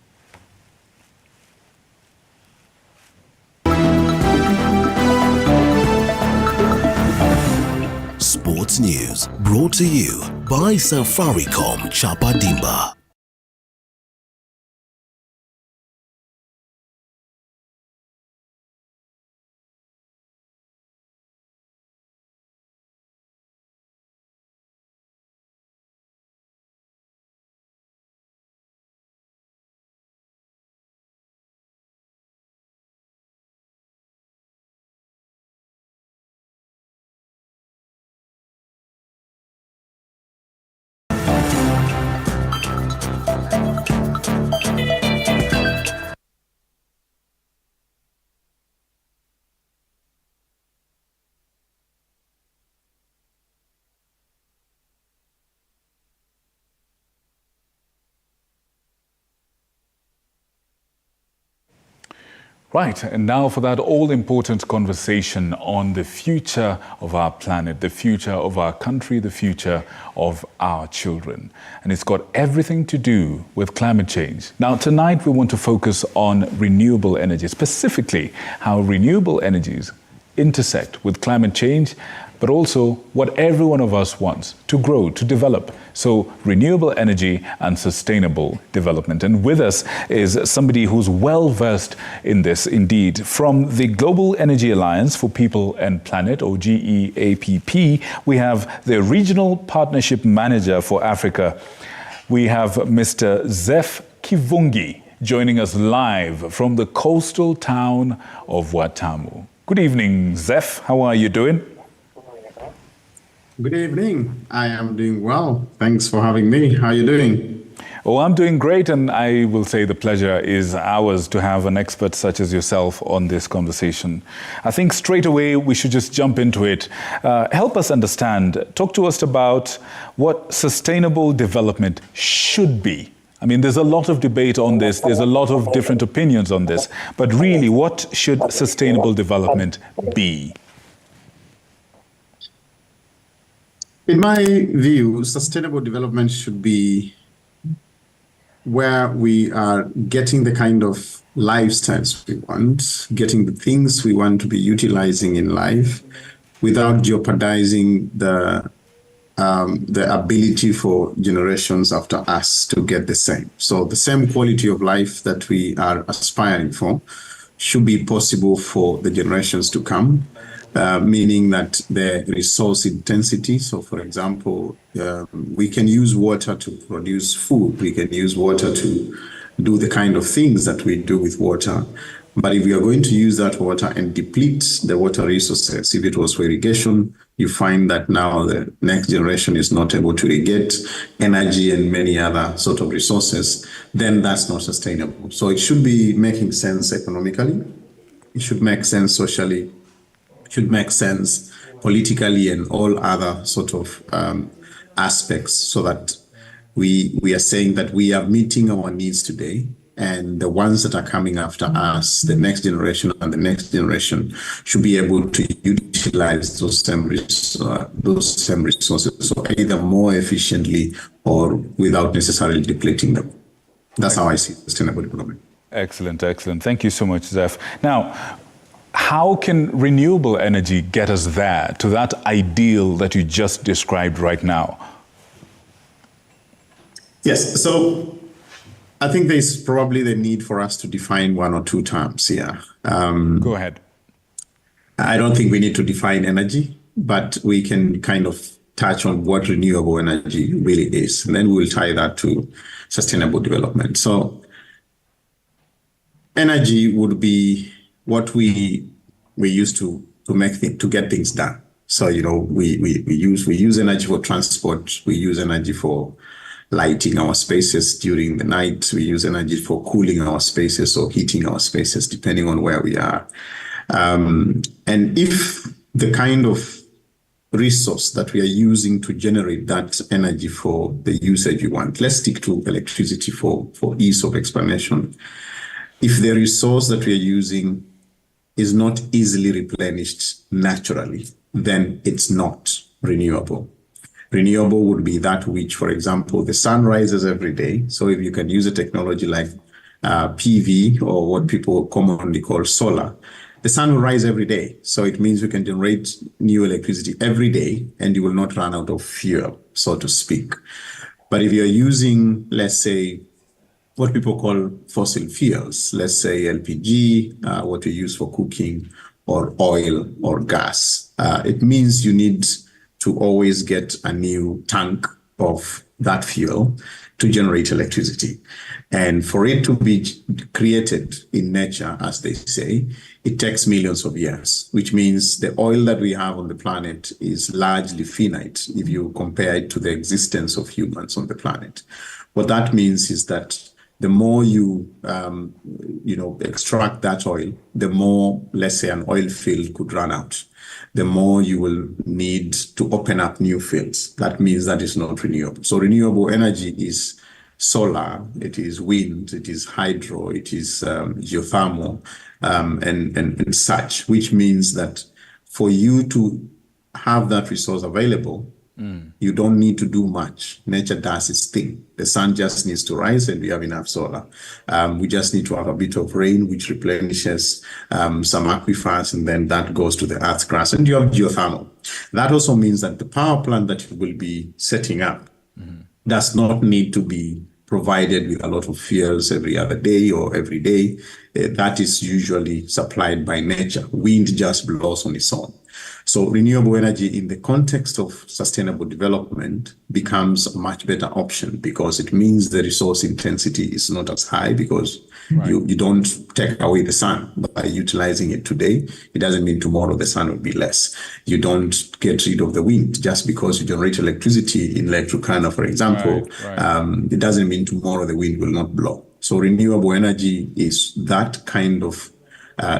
S14: Sports News brought to you by Safaricom Chapa Dimba.
S1: Right, and now for that all-important conversation on the future of our planet, the future of our country, the future of our children. And it's got everything to do with climate change. Now, tonight we want to focus on renewable energy, specifically how renewable energies intersect with climate change, but also what every one of us wants to grow, to develop. So renewable energy and sustainable development. And with us is somebody who's well-versed in this indeed. From the Global Energy Alliance for People and Planet, or GEAPP, we have the Regional Partnership Manager for Africa. We have Mr. Zeph Kivungi joining us live from the coastal town of Watamu. Good evening, Zeph. How are you doing?
S17: Good evening. I am doing well. Thanks for having me. How are you doing?
S1: Oh, I'm doing great, and I will say the pleasure is ours to have an expert such as yourself on this conversation. I think straight away we should just jump into it. Help us understand, talk to us about what sustainable development should be. I mean, there's a lot of debate on this, there's a lot of different opinions on this, but really, what should sustainable development be?
S17: In my view, sustainable development should be where we are getting the kind of lifestyles we want, getting the things we want to be utilizing in life without jeopardizing the ability for generations after us to get the same. So the same quality of life that we are aspiring for should be possible for the generations to come. Meaning that the resource intensity, so for example, we can use water to produce food, we can use water to do the kind of things that we do with water. But if we are going to use that water and deplete the water resources, if it was for irrigation, you find that now the next generation is not able to irrigate energy and many other sort of resources, then that's not sustainable. So it should be making sense economically. It should make sense socially. It should make sense politically and all other sort of aspects, so that we are saying that we are meeting our needs today, and the ones that are coming after us, the next generation and the next generation, should be able to utilize those same resources, so either more efficiently or without necessarily depleting them. That's how I see sustainable development.
S1: Excellent, excellent. Thank you so much, Zeph. Now, how can renewable energy get us there, to that ideal that you just described right now?
S17: Yes, so I think there's probably the need for us to define one or two terms here.
S1: Go ahead.
S17: I don't think we need to define energy, but we can kind of touch on what renewable energy really is, and then we'll tie that to sustainable development. So energy would be what we use to get things done. So, you know, we use energy for transport, we use energy for lighting our spaces during the night, we use energy for cooling our spaces or heating our spaces, depending on where we are. And if the kind of resource that we are using to generate that energy for the usage you want, let's stick to electricity for ease of explanation. If the resource that we are using is not easily replenished naturally, then it's not renewable. Renewable would be that which, for example, the sun rises every day. So if you can use a technology like PV, or what people commonly call solar, the sun will rise every day. So it means you can generate new electricity every day and you will not run out of fuel, so to speak. But if you're using, let's say, what people call fossil fuels, let's say LPG, what we use for cooking, or oil or gas, it means you need to always get a new tank of that fuel to generate electricity. And for it to be created in nature, as they say, it takes millions of years, which means the oil that we have on the planet is largely finite if you compare it to the existence of humans on the planet. What that means is that the more you extract that oil, the more, let's say, an oil field could run out, the more you will need to open up new fields. That means that is not renewable. So renewable energy is solar, it is wind, it is hydro, it is geothermal, and such, which means that for you to have that resource available, you don't need to do much. Nature does its thing. The sun just needs to rise and we have enough solar. We just need to have a bit of rain, which replenishes some aquifers, and then that goes to the earth's crust, and you have geothermal. That also means that the power plant that you will be setting up does not need to be provided with a lot of fuels every other day or every day. That is usually supplied by nature. Wind just blows on its own. So renewable energy in the context of sustainable development becomes a much better option, because it means the resource intensity is not as high, because you don't take away the sun by utilizing it today. It doesn't mean tomorrow the sun will be less. You don't get rid of the wind just because you generate electricity in Electrocana, for example. It doesn't mean tomorrow the wind will not blow. So renewable energy is that kind of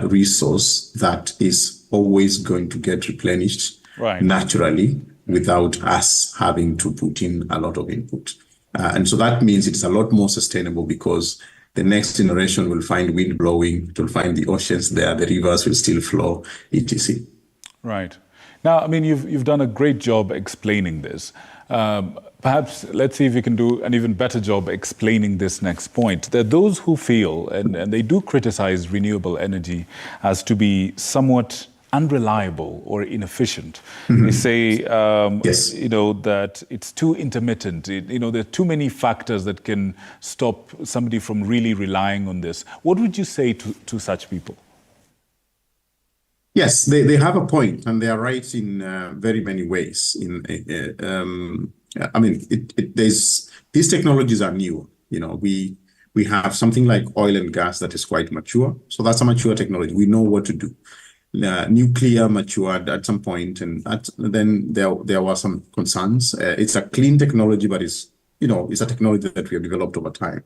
S17: resource that is always going to get replenished naturally without us having to put in a lot of input. And so that means it's a lot more sustainable, because the next generation will find wind blowing, it will find the oceans there, the rivers will still flow, etc.
S1: Right. Now, I mean, you've done a great job explaining this. Perhaps let's see if you can do an even better job explaining this next point. There are those who feel, and they do criticize renewable energy as to be somewhat unreliable or inefficient. They say, that it's too intermittent. There are too many factors that can stop somebody from really relying on this. What would you say to such people?
S17: Yes, they have a point, and they are right in very many ways. These technologies are new. We We have something like oil and gas that is quite mature. So that's a mature technology. We know what to do. Nuclear matured at some point, and then there were some concerns. It's a clean technology, but it's a technology that we have developed over time.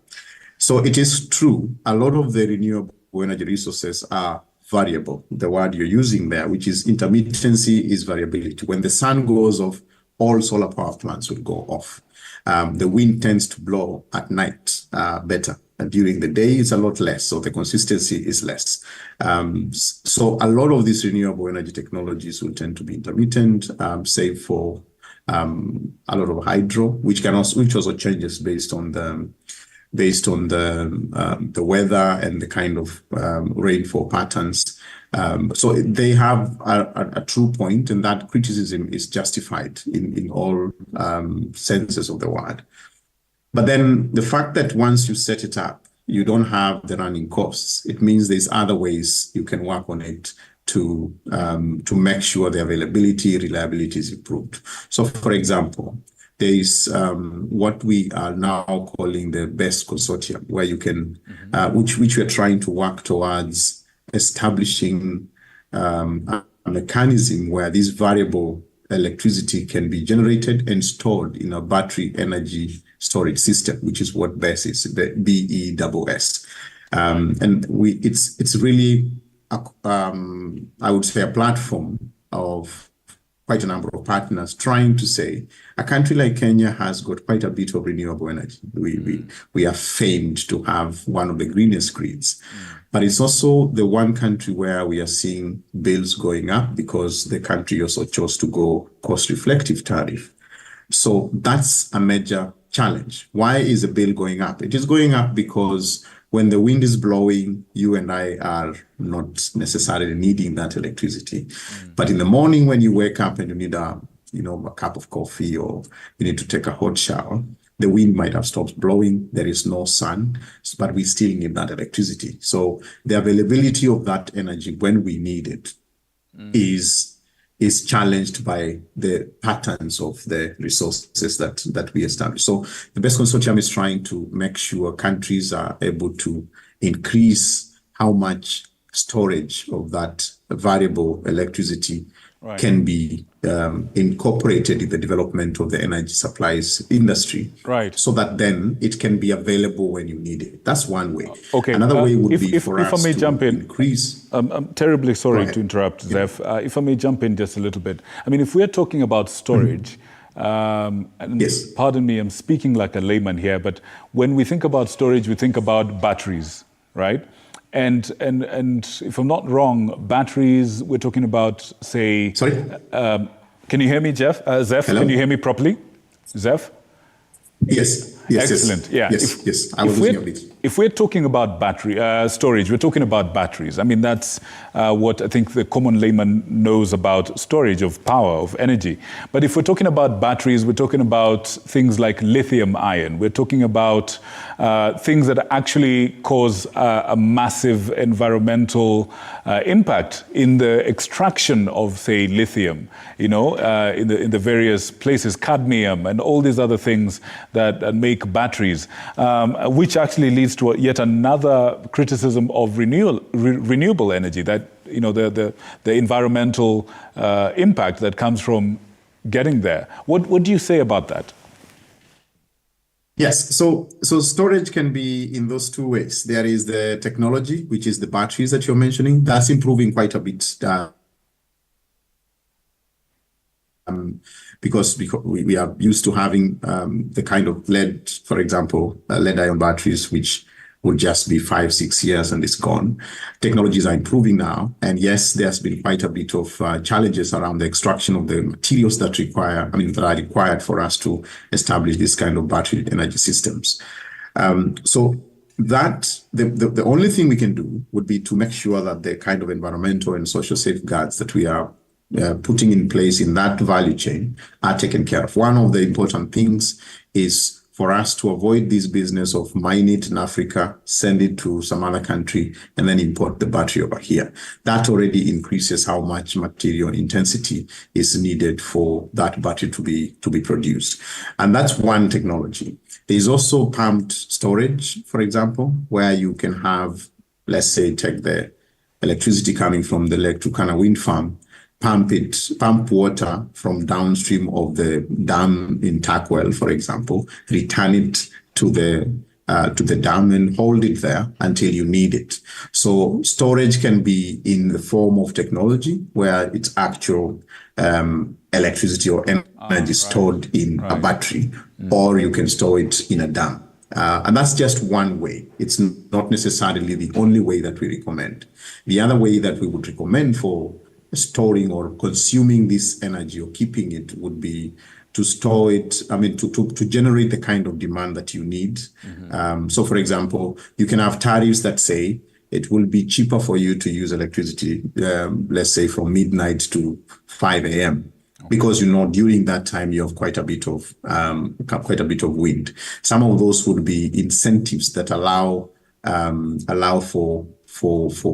S17: So it is true, a lot of the renewable energy resources are variable. The word you're using there, which is intermittency, is variability. When the sun goes off, all solar power plants will go off. The wind tends to blow at night better. And during the day, it's a lot less, so the consistency is less. So a lot of these renewable energy technologies will tend to be intermittent, save for a lot of hydro, which also changes based on the weather and the kind of rainfall patterns. So they have a true point, and that criticism is justified in all senses of the word. But then the fact that once you set it up, you don't have the running costs, it means there's other ways you can work on it to make sure the availability, reliability is improved. So for example, there is what we are now calling the BEST consortium, where you can, which we are trying to work towards establishing a mechanism where this variable electricity can be generated and stored in a battery energy storage system, which is what BESS is, the BESS. And it's really, I would say, a platform of quite a number of partners trying to say a country like Kenya has got quite a bit of renewable energy. We are famed to have one of the greenest grids. But it's also the one country where we are seeing bills going up because the country also chose to go cost-reflective tariff. So that's a major challenge. Why is the bill going up? It is going up because when the wind is blowing, you and I are not necessarily needing that electricity. But in the morning when you wake up and you need a cup of coffee, or you need to take a hot shower, the wind might have stopped blowing, there is no sun, but we still need that electricity. So the availability of that energy when we need it is challenged by the patterns of the resources that we establish. So the BEST consortium is trying to make sure countries are able to increase how much storage of that variable electricity can be incorporated in the development of the energy supplies industry, so that then it can be available when you need it. That's one way.
S1: Okay.
S17: Another way would be for us
S1: if I may
S17: to
S1: jump in,
S17: increase.
S1: I'm terribly sorry to interrupt, Zeph. If I may jump in just a little bit. I mean, if we're talking about storage, and pardon me, I'm speaking like a layman here, but when we think about storage, we think about batteries, right? And if I'm not wrong, batteries, we're talking about, say...
S17: Sorry?
S1: Can you hear me, Zeph? Hello? Can you hear me properly? Zeph?
S17: Yes.
S1: Excellent. Yeah.
S17: Yes. I was losing a bit.
S1: If we're talking about battery storage, we're talking about batteries. I mean, that's what I think the common layman knows about storage of power, of energy. But if we're talking about batteries, we're talking about things like lithium ion. We're talking about things that actually cause a massive environmental impact in the extraction of, say, lithium, in the various places, cadmium and all these other things that make batteries, which actually leads to yet another criticism of renewable energy, that the environmental impact that comes from getting there. What do you say about that?
S17: Yes, so storage can be in those two ways. There is the technology, which is the batteries that you're mentioning. That's improving quite a bit. Because we are used to having the kind of lead, for example, lead-ion batteries, which would just be 5-6 years and it's gone. Technologies are improving now. And yes, there's been quite a bit of challenges around the extraction of the materials that are required for us to establish this kind of battery energy systems. So that the only thing we can do would be to make sure that the kind of environmental and social safeguards that we are putting in place in that value chain are taken care of. One of the important things is for us to avoid this business of mine it in Africa, send it to some other country, and then import the battery over here. That already increases how much material intensity is needed for that battery to be produced. And that's one technology. There's also pumped storage, for example, where you can have, let's say, take the electricity coming from the Lake Turkana wind farm, pump water from downstream of the dam in Takwel, for example, return it to the dam and hold it there until you need it. So storage can be in the form of technology where it's actual electricity or energy stored in a battery, or you can store it in a dam. And that's just one way. It's not necessarily the only way that we recommend. The other way that we would recommend for storing or consuming this energy or keeping it would be to store it, to generate the kind of demand that you need. So for example, you can have tariffs that say it will be cheaper for you to use electricity, let's say from midnight to 5 a.m. because during that time you have quite a bit of wind. Some of those would be incentives that allow for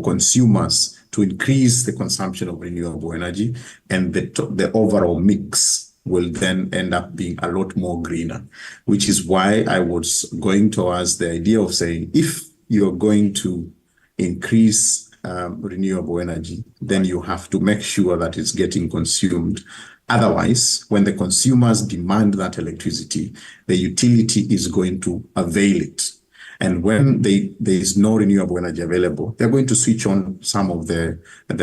S17: consumers to increase the consumption of renewable energy, and the overall mix will then end up being a lot more greener, which is why I was going towards the idea of saying, if you're going to increase renewable energy, then you have to make sure that it's getting consumed. Otherwise, when the consumers demand that electricity, the utility is going to avail it. And when there is no renewable energy available, they're going to switch on some of the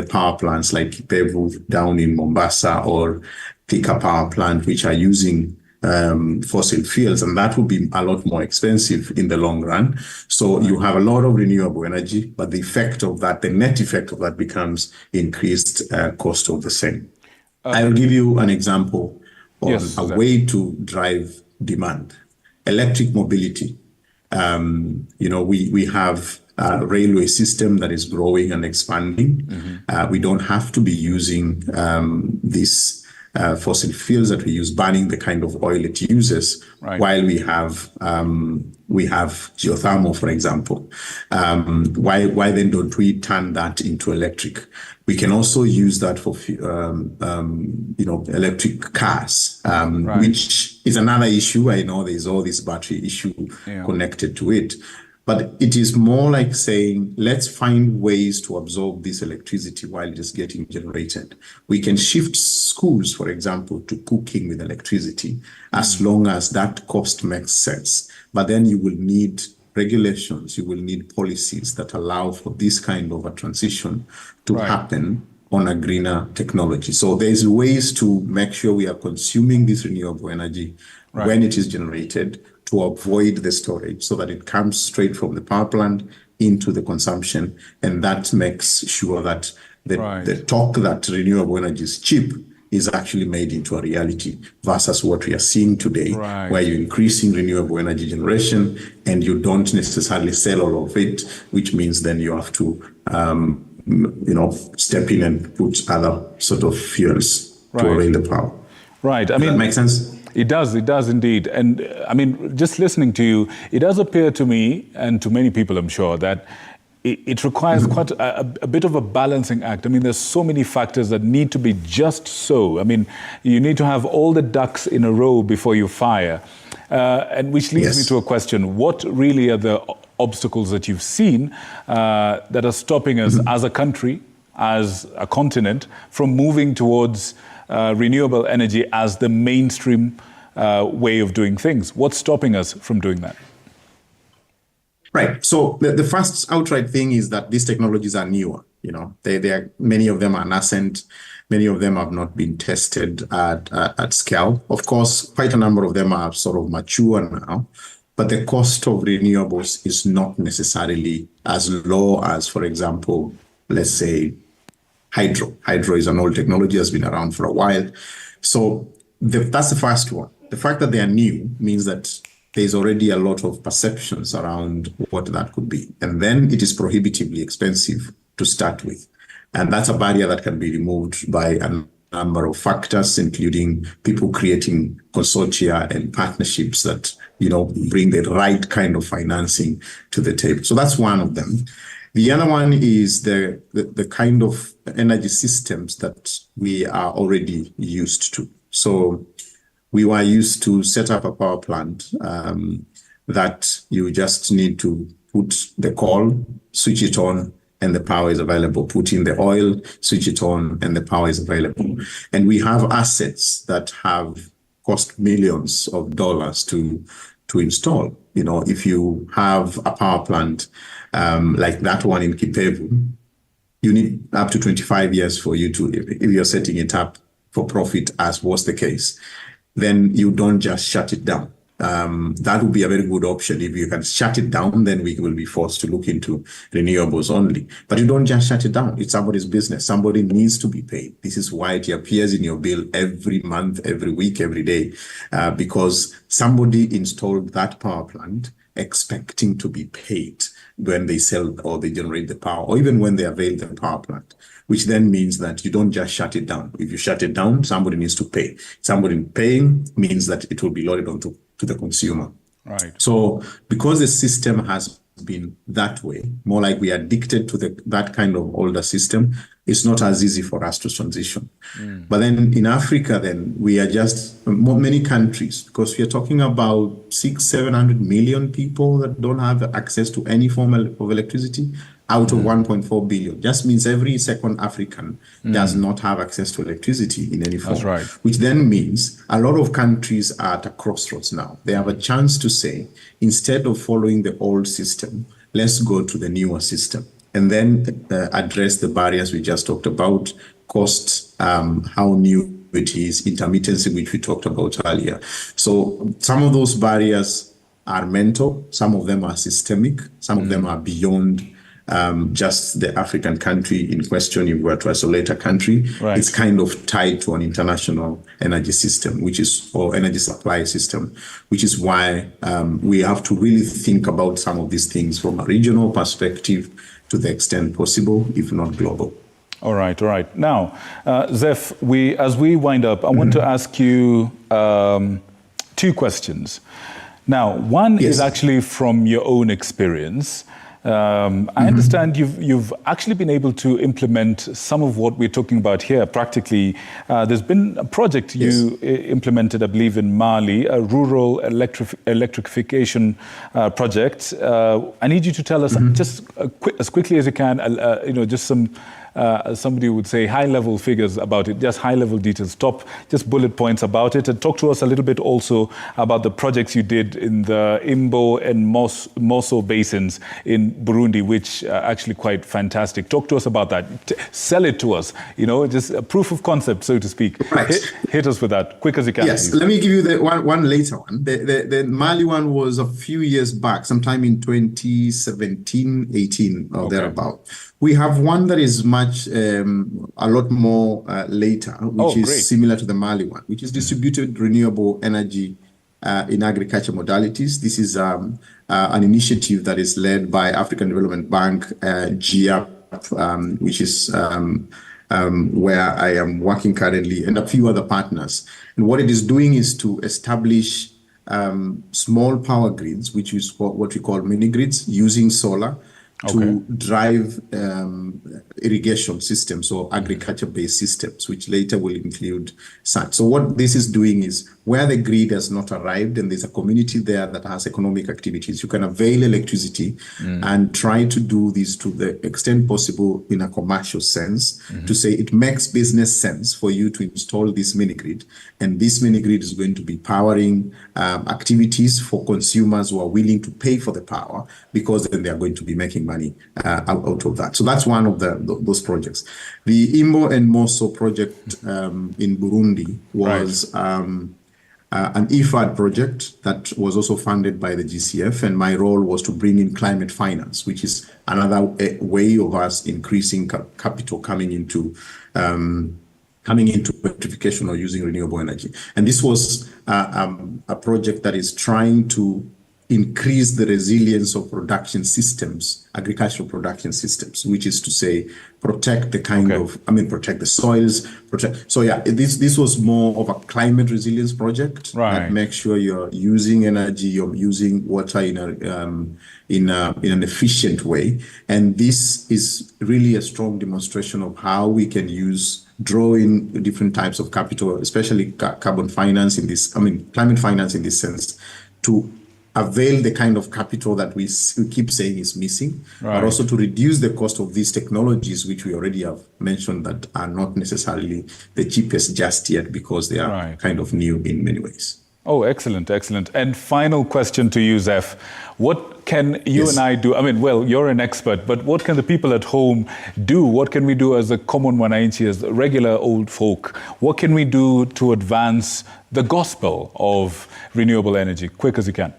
S17: power plants like Kipevu down in Mombasa or Thika power plant, which are using fossil fuels, and that will be a lot more expensive in the long run. So you have a lot of renewable energy, but the net effect of that becomes increased cost of the same. I'll give you an example of a way to drive demand. Electric mobility. We have a railway system that is growing and expanding. We don't have to be using these fossil fuels that we use, burning the kind of oil it uses, while we have geothermal, for example. Why then don't we turn that into electric? We can also use that for electric cars, which is another issue. I know there's all this battery issue connected to it. But it is more like saying, let's find ways to absorb this electricity while it is getting generated. We can shift schools, for example, to cooking with electricity, as long as that cost makes sense. But then you will need regulations, you will need policies that allow for this kind of a transition to happen on a greener technology. So there's ways to make sure we are consuming this renewable energy when it is generated, to avoid the storage so that it comes straight from the power plant into the consumption. And that makes sure that the talk that renewable energy is cheap is actually made into a reality, versus what we are seeing today, where you're increasing renewable energy generation and you don't necessarily sell all of it, which means then you have to step in and put other sort of fuels to avail the power. Does that make sense?
S1: It does indeed. And just listening to you, it does appear to me, and to many people I'm sure, that it requires quite a bit of a balancing act. There's so many factors that need to be just so. You need to have all the ducks in a row before you fire. And which leads me to a question. What really are the obstacles that you've seen that are stopping us as a country, as a continent, from moving towards renewable energy as the mainstream way of doing things? What's stopping us from doing that?
S17: Right. So the first outright thing is that these technologies are newer. Many of them are nascent. Many of them have not been tested at scale. Of course, quite a number of them are sort of mature now, but the cost of renewables is not necessarily as low as, for example, let's say, hydro. Hydro is an old technology, has been around for a while. So that's the first one. The fact that they are new means that there's already a lot of perceptions around what that could be. And then it is prohibitively expensive to start with. And that's a barrier that can be removed by a number of factors, including people creating consortia and partnerships that, bring the right kind of financing to the table. So that's one of them. The other one is the kind of energy systems that we are already used to. So we were used to set up a power plant that you just need to put the coal, switch it on, and the power is available. Put in the oil, switch it on, and the power is available. And we have assets that have cost millions of dollars to install. If you have a power plant like that one in Kipevu, you need up to 25 years for you to, if you're setting it up for profit, as was the case, then you don't just shut it down. That would be a very good option. If you can shut it down, then we will be forced to look into renewables only. But you don't just shut it down. It's somebody's business. Somebody needs to be paid. This is why it appears in your bill every month, every week, every day, because somebody installed that power plant expecting to be paid when they sell or they generate the power, or even when they avail the power plant, which then means that you don't just shut it down. If you shut it down, somebody needs to pay. Somebody paying means that it will be loaded onto the consumer.
S1: Right.
S17: So because the system has been that way, more like we are addicted to that kind of older system, it's not as easy for us to transition. But then in Africa, then we are just many countries, because we are talking about 600-700 million people that don't have access to any form of electricity out of 1.4 billion. Just means every second African does not have access to electricity in any form.
S1: That's right.
S17: Which then means a lot of countries are at a crossroads now. They have a chance to say, instead of following the old system, let's go to the newer system, and then address the barriers we just talked about, cost, how new it is, intermittency, which we talked about earlier. So some of those barriers are mental, some of them are systemic, some of them are beyond just the African country in question. If we were to isolate a country, it's kind of tied to an international energy system, or energy supply system, which is why we have to really think about some of these things from a regional perspective to the extent possible, if not global.
S1: All right. Now, Zeph, as we wind up, I want to ask you two questions. Now, one is actually from your own experience. I understand you've actually been able to implement some of what we're talking about here practically. There's been a project you implemented, I believe, in Mali, a rural electrification project. I need you to tell us just as quickly as you can, just some somebody would say high-level figures about it, just high-level details, just bullet points about it, and talk to us a little bit also about the projects you did in the Imbo and Moso basins in Burundi, which are actually quite fantastic. Talk to us about that. Sell it to us, just a proof of concept, so to speak.
S17: Right.
S1: Hit us with that, quick as you can.
S17: Yes,
S1: please.
S17: Let me give you the one later one. The Mali one was a few years back, sometime in 2017, 18, or thereabout. We have one that is a lot more later, which is similar to the Mali one, which is distributed renewable energy in agriculture modalities. This is an initiative that is led by African Development Bank, GIAP, which is where I am working currently, and a few other partners. And what it is doing is to establish small power grids, which is what we call mini grids, using solar to drive irrigation systems or agriculture-based systems, which later will include sun. So what this is doing is, where the grid has not arrived and there's a community there that has economic activities, you can avail electricity and try to do this to the extent possible in a commercial sense, to say it makes business sense for you to install this mini grid, and this mini grid is going to be powering activities for consumers who are willing to pay for the power, because then they are going to be making money out of that. So that's one of those projects. The Imbo and Moso project in Burundi was an IFAD project that was also funded by the GCF, and my role was to bring in climate finance, which is another way of us increasing capital coming into electrification or using renewable energy. And this was a project that is trying to increase the resilience of production systems, agricultural production systems, which is to say, protect the protect the soils, So yeah, this was more of a climate resilience project that makes sure you're using energy, you're using water in an efficient way. And this is really a strong demonstration of how we can draw in different types of capital, especially carbon finance in this, climate finance in this sense, to avail the kind of capital that we keep saying is missing, but also to reduce the cost of these technologies, which we already have mentioned that are not necessarily the cheapest just yet because they are kind of new in many ways.
S1: Oh, excellent, excellent. And final question to you, Zeph. What can you and I do? Well, you're an expert, but what can the people at home do? What can we do as a common wananchi, as regular old folk? What can we do to advance the gospel of renewable energy? Quick as you can.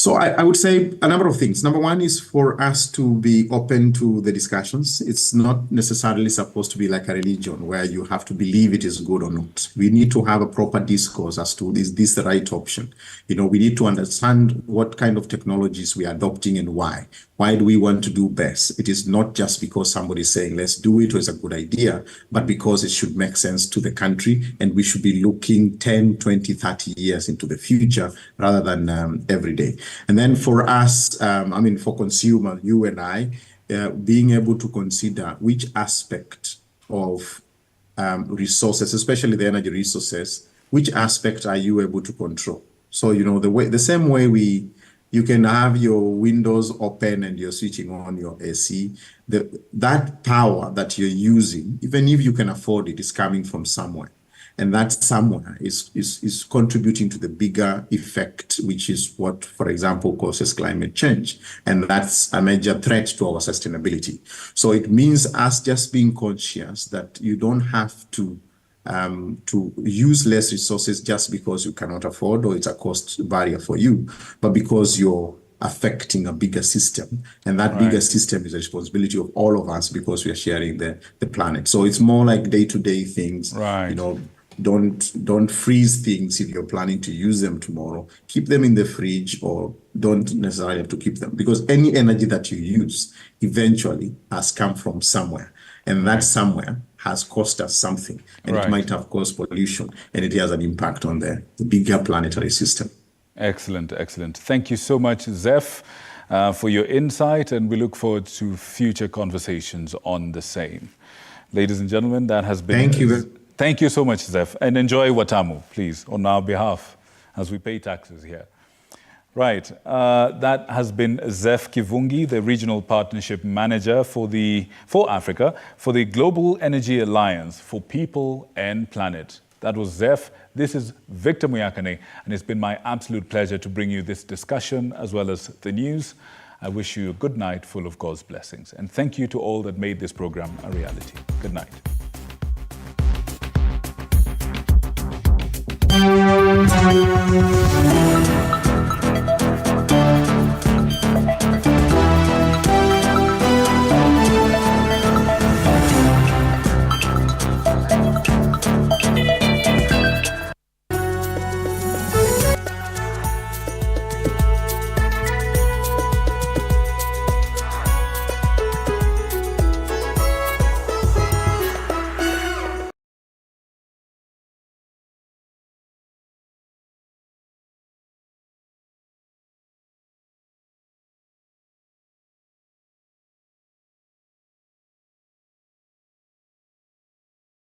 S17: So I would say a number of things. Number one is for us to be open to the discussions. It's not necessarily supposed to be like a religion where you have to believe it is good or not. We need to have a proper discourse as to, is this the right option? We need to understand what kind of technologies we are adopting and why. Why do we want to do best? It is not just because somebody is saying, let's do it, or it's a good idea, but because it should make sense to the country, and we should be looking 10, 20, 30 years into the future rather than every day. And then for us, for consumer, you and I, being able to consider which aspect of resources, especially the energy resources, which aspect are you able to control? So, the same way you can have your windows open and you're switching on your AC, that power that you're using, even if you can afford it, is coming from somewhere. And that somewhere is contributing to the bigger effect, which is what, for example, causes climate change. And that's a major threat to our sustainability. So it means us just being conscious that you don't have to use less resources just because you cannot afford or it's a cost barrier for you, but because you're affecting a bigger system. And that bigger system is a responsibility of all of us because we are sharing the planet. So it's more like day-to-day things. Don't freeze things if you're planning to use them tomorrow. Keep them in the fridge, or don't necessarily have to keep them, because any energy that you use eventually has come from somewhere, and that somewhere has cost us something, and it might have caused pollution, and it has an impact on the bigger planetary system.
S1: Excellent, excellent. Thank you so much, Zeph, for your insight, and we look forward to future conversations on the same. Ladies and gentlemen, that has been... Thank you so much, Zeph, and enjoy Watamu, please, on our behalf, as we pay taxes here. Right, that has zeph Kivungi, the Regional Partnership Manager for Africa for the Global Energy Alliance for People and Planet. That was Zeph. This is Victor Muyakane, and it's been my absolute pleasure to bring you this discussion as well as the news. I wish you a good night full of God's blessings, and thank you to all that made this program a reality. Good night.
S14: Thank you.